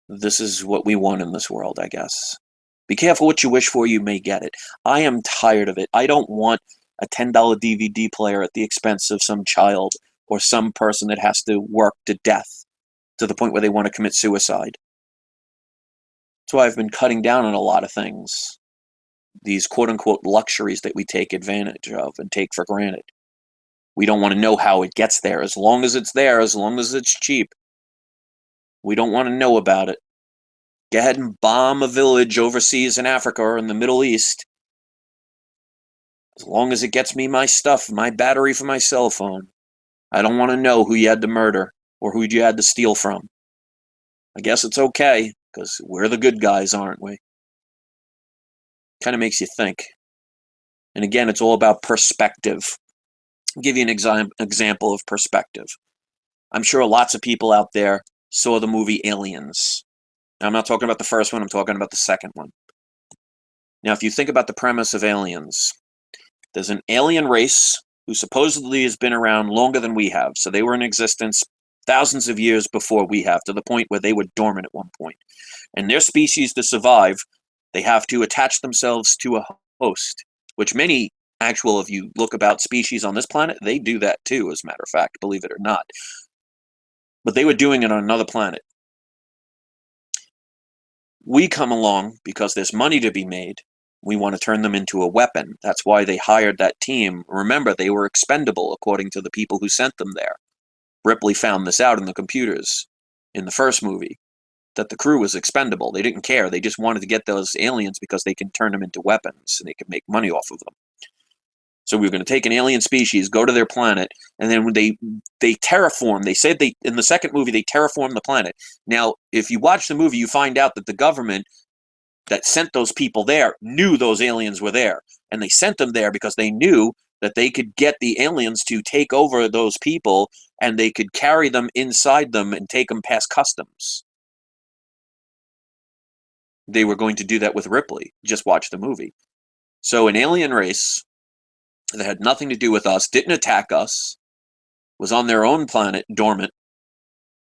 This is what we want in this world, I guess. Be careful what you wish for, you may get it. I am tired of it. I don't want a $10 DVD player at the expense of some child or some person that has to work to death to the point where they want to commit suicide. That's why I've been cutting down on a lot of things. These quote-unquote luxuries that we take advantage of and take for granted. We don't want to know how it gets there. As long as it's there, as long as it's cheap, we don't want to know about it. Go ahead and bomb a village overseas in Africa or in the Middle East. As long as it gets me my stuff, my battery for my cell phone, I don't want to know who you had to murder or who you had to steal from. I guess it's okay, because we're the good guys, aren't we? Kind of makes you think. And again, it's all about perspective. I'll give you an example of perspective. I'm sure lots of people out there saw the movie Aliens. Now, I'm not talking about the first one, I'm talking about the second one. Now, if you think about the premise of Aliens, there's an alien race who supposedly has been around longer than we have. So they were in existence thousands of years before we have, to the point where they were dormant at one point. And their species, to survive, they have to attach themselves to a host, which many if you look about species on this planet, they do that too, as a matter of fact, believe it or not. But they were doing it on another planet. We come along because there's money to be made. We want to turn them into a weapon. That's why they hired that team. Remember, they were expendable, according to the people who sent them there. Ripley found this out in the computers in the first movie, that the crew was expendable. They didn't care. They just wanted to get those aliens because they can turn them into weapons and they can make money off of them. So we were going to take an alien species, go to their planet, and then when they terraform. They said in the second movie they terraformed the planet. Now, if you watch the movie, you find out that the government that sent those people there knew those aliens were there, and they sent them there because they knew that they could get the aliens to take over those people, and they could carry them inside them and take them past customs. They were going to do that with Ripley. Just watch the movie. So an alien race that had nothing to do with us, didn't attack us, was on their own planet, dormant.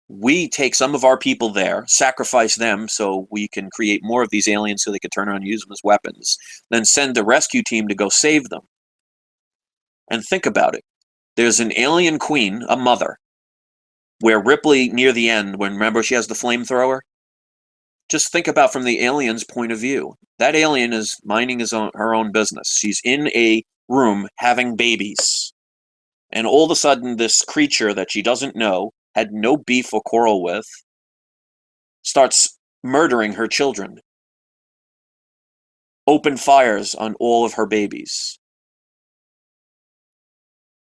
We take some of our people there, sacrifice them so we can create more of these aliens so they could turn around and use them as weapons, then send a rescue team to go save them. And think about it. There's an alien queen, a mother, where Ripley, near the end, when, remember, she has the flamethrower? Just think about from the alien's point of view. That alien is minding her own business. She's in a room having babies. And all of a sudden, this creature that she doesn't know, had no beef or quarrel with, starts murdering her children. Open fires on all of her babies.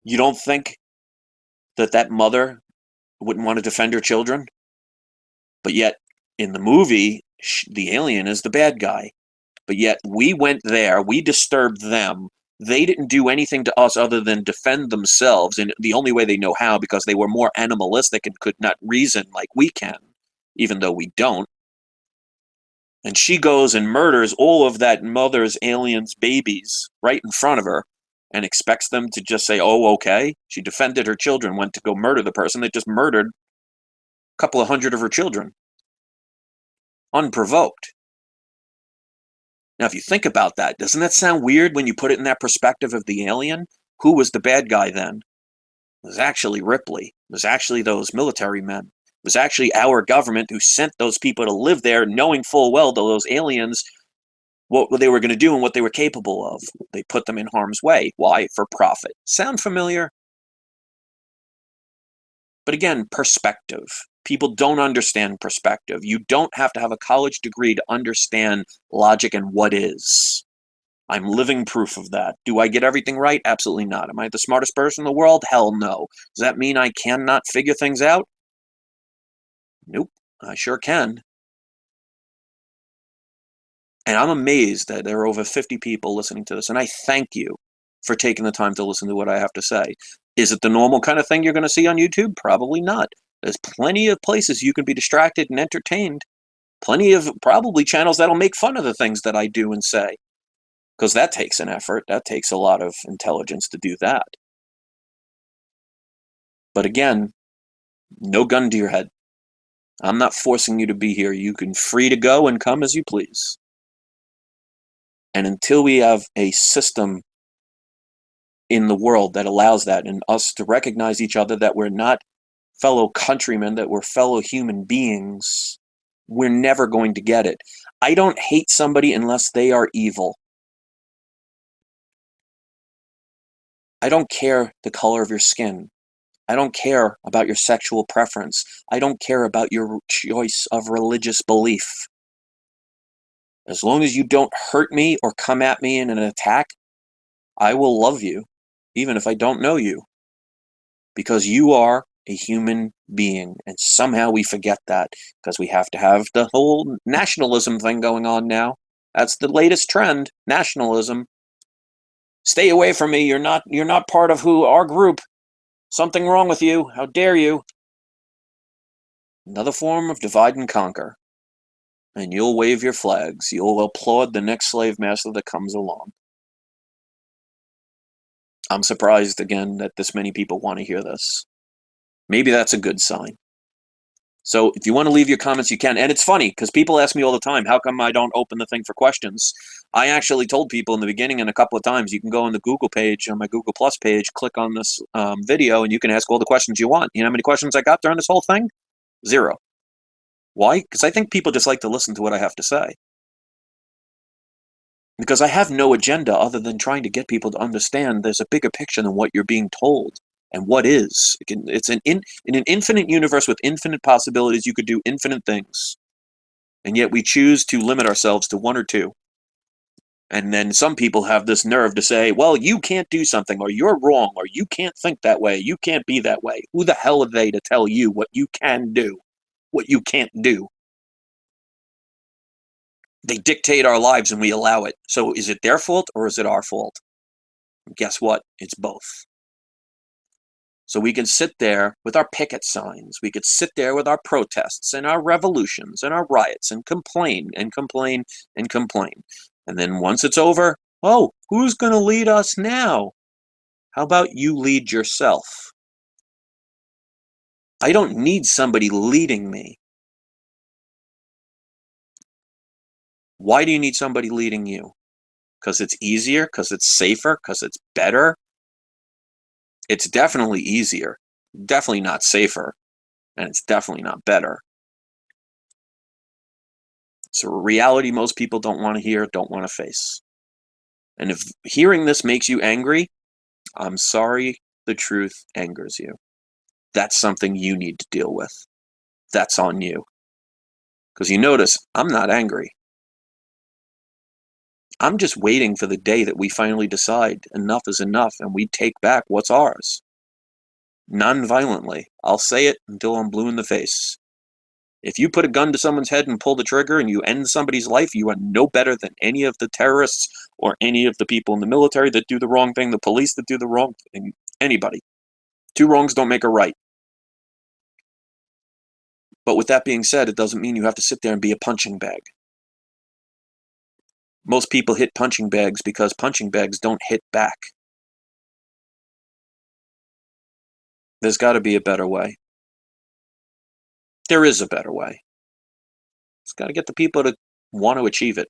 You don't think that that mother wouldn't want to defend her children? But yet, in the movie, the alien is the bad guy. But yet, we went there, we disturbed them. They didn't do anything to us other than defend themselves, and the only way they know how, because they were more animalistic and could not reason like we can, even though we don't. And she goes and murders all of that mother's aliens' babies right in front of her and expects them to just say, oh, okay. She defended her children, went to go murder the person that just murdered a couple of hundred of her children. Unprovoked. Now, if you think about that, doesn't that sound weird when you put it in that perspective of the alien? Who was the bad guy then? It was actually Ripley. It was actually those military men. It was actually our government who sent those people to live there, knowing full well that those aliens, what they were going to do and what they were capable of. They put them in harm's way. Why? For profit. Sound familiar? But again, perspective. People don't understand perspective. You don't have to have a college degree to understand logic and what is. I'm living proof of that. Do I get everything right? Absolutely not. Am I the smartest person in the world? Hell no. Does that mean I cannot figure things out? Nope, I sure can. And I'm amazed that there are over 50 people listening to this, and I thank you for taking the time to listen to what I have to say. Is it the normal kind of thing you're going to see on YouTube? Probably not. There's plenty of places you can be distracted and entertained. Plenty of probably channels that'll make fun of the things that I do and say. Because that takes an effort. That takes a lot of intelligence to do that. But again, no gun to your head. I'm not forcing you to be here. You can free to go and come as you please. And until we have a system in the world that allows that, and us to recognize each other, that we're not fellow countrymen, that we're fellow human beings, we're never going to get it. I don't hate somebody unless they are evil. I don't care the color of your skin. I don't care about your sexual preference. I don't care about your choice of religious belief. As long as you don't hurt me or come at me in an attack, I will love you, even if I don't know you, because you are a human being. And somehow we forget that because we have to have the whole nationalism thing going on now. That's the latest trend, nationalism. Stay away from me. You're not part of our group. Something wrong with you. How dare you? Another form of divide and conquer. And you'll wave your flags. You'll applaud the next slave master that comes along. I'm surprised again that this many people want to hear this. Maybe that's a good sign. So if you want to leave your comments, you can. And it's funny because people ask me all the time, how come I don't open the thing for questions? I actually told people in the beginning and a couple of times, you can go on the Google page, on my Google Plus page, click on this video, and you can ask all the questions you want. You know how many questions I got during this whole thing? 0. Why? Because I think people just like to listen to what I have to say. Because I have no agenda other than trying to get people to understand there's a bigger picture than what you're being told. And what is. It's in an infinite universe with infinite possibilities, you could do infinite things. And yet we choose to limit ourselves to 1 or 2. And then some people have this nerve to say, well, you can't do something, or you're wrong, or you can't think that way, you can't be that way. Who the hell are they to tell you what you can do, what you can't do? They dictate our lives and we allow it. So is it their fault or is it our fault? Guess what? It's both. So we can sit there with our picket signs. We could sit there with our protests and our revolutions and our riots and complain and complain and complain. And then once it's over, oh, who's going to lead us now? How about you lead yourself? I don't need somebody leading me. Why do you need somebody leading you? Because it's easier? Because it's safer? Because it's better? It's definitely easier, definitely not safer, and it's definitely not better. It's a reality most people don't want to hear, don't want to face. And if hearing this makes you angry, I'm sorry, the truth angers you. That's something you need to deal with. That's on you. Because you notice, I'm not angry. I'm just waiting for the day that we finally decide enough is enough and we take back what's ours. Non-violently. I'll say it until I'm blue in the face. If you put a gun to someone's head and pull the trigger and you end somebody's life, you are no better than any of the terrorists or any of the people in the military that do the wrong thing, the police that do the wrong thing, anybody. 2 wrongs don't make a right. But with that being said, it doesn't mean you have to sit there and be a punching bag. Most people hit punching bags because punching bags don't hit back. There's got to be a better way. There is a better way. It's got to get the people to want to achieve it.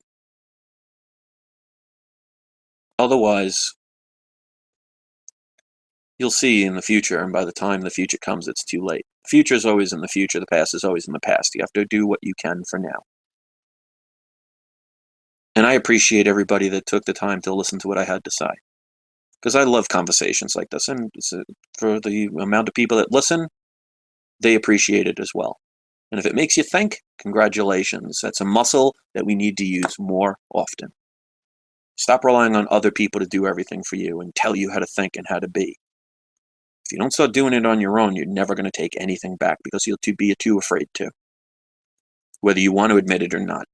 Otherwise, you'll see in the future, and by the time the future comes, it's too late. The future is always in the future. The past is always in the past. You have to do what you can for now. And I appreciate everybody that took the time to listen to what I had to say. Because I love conversations like this. And for the amount of people that listen, they appreciate it as well. And if it makes you think, congratulations. That's a muscle that we need to use more often. Stop relying on other people to do everything for you and tell you how to think and how to be. If you don't start doing it on your own, you're never going to take anything back because you'll be too afraid to, whether you want to admit it or not.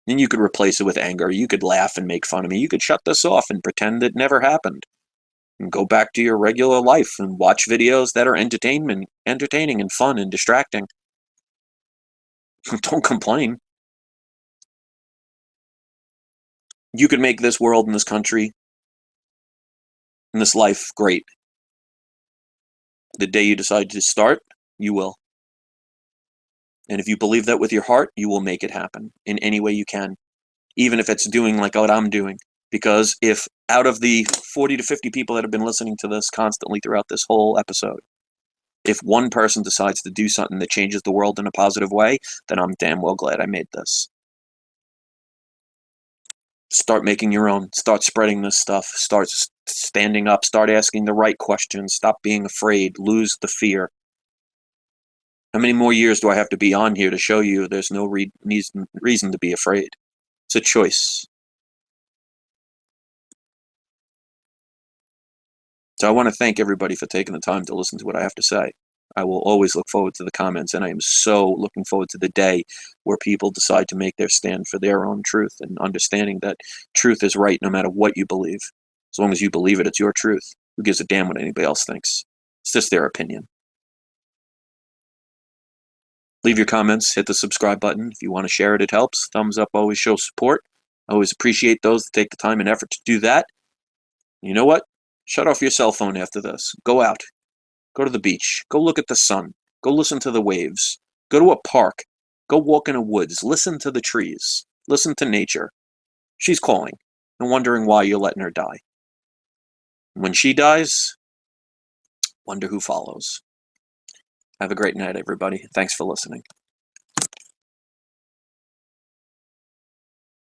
Then you could replace it with anger. You could laugh and make fun of me. You could shut this off and pretend it never happened and go back to your regular life and watch videos that are entertaining and fun and distracting. Don't complain. You could make this world and this country and this life great. The day you decide to start, you will. And if you believe that with your heart, you will make it happen in any way you can, even if it's doing like what I'm doing. Because if out of the 40 to 50 people that have been listening to this constantly throughout this whole episode, If one person decides to do something that changes the world in a positive way, then I'm damn well glad I made this. Start making your own. Start spreading this stuff. Start standing up. Start asking the right questions. Stop being afraid. Lose the fear. How many more years do I have to be on here to show you there's no reason to be afraid? It's a choice. So I want to thank everybody for taking the time to listen to what I have to say. I will always look forward to the comments, and I am so looking forward to the day where people decide to make their stand for their own truth and understanding that truth is right no matter what you believe. As long as you believe it, it's your truth. Who gives a damn what anybody else thinks? It's just their opinion. Leave your comments, hit the subscribe button. If you want to share it, it helps. Thumbs up always shows support. I always appreciate those that take the time and effort to do that. You know what? Shut off your cell phone after this. Go out. Go to the beach. Go look at the sun. Go listen to the waves. Go to a park. Go walk in the woods. Listen to the trees. Listen to nature. She's calling and wondering why you're letting her die. When she dies, wonder who follows. Have a great night, everybody. Thanks for listening.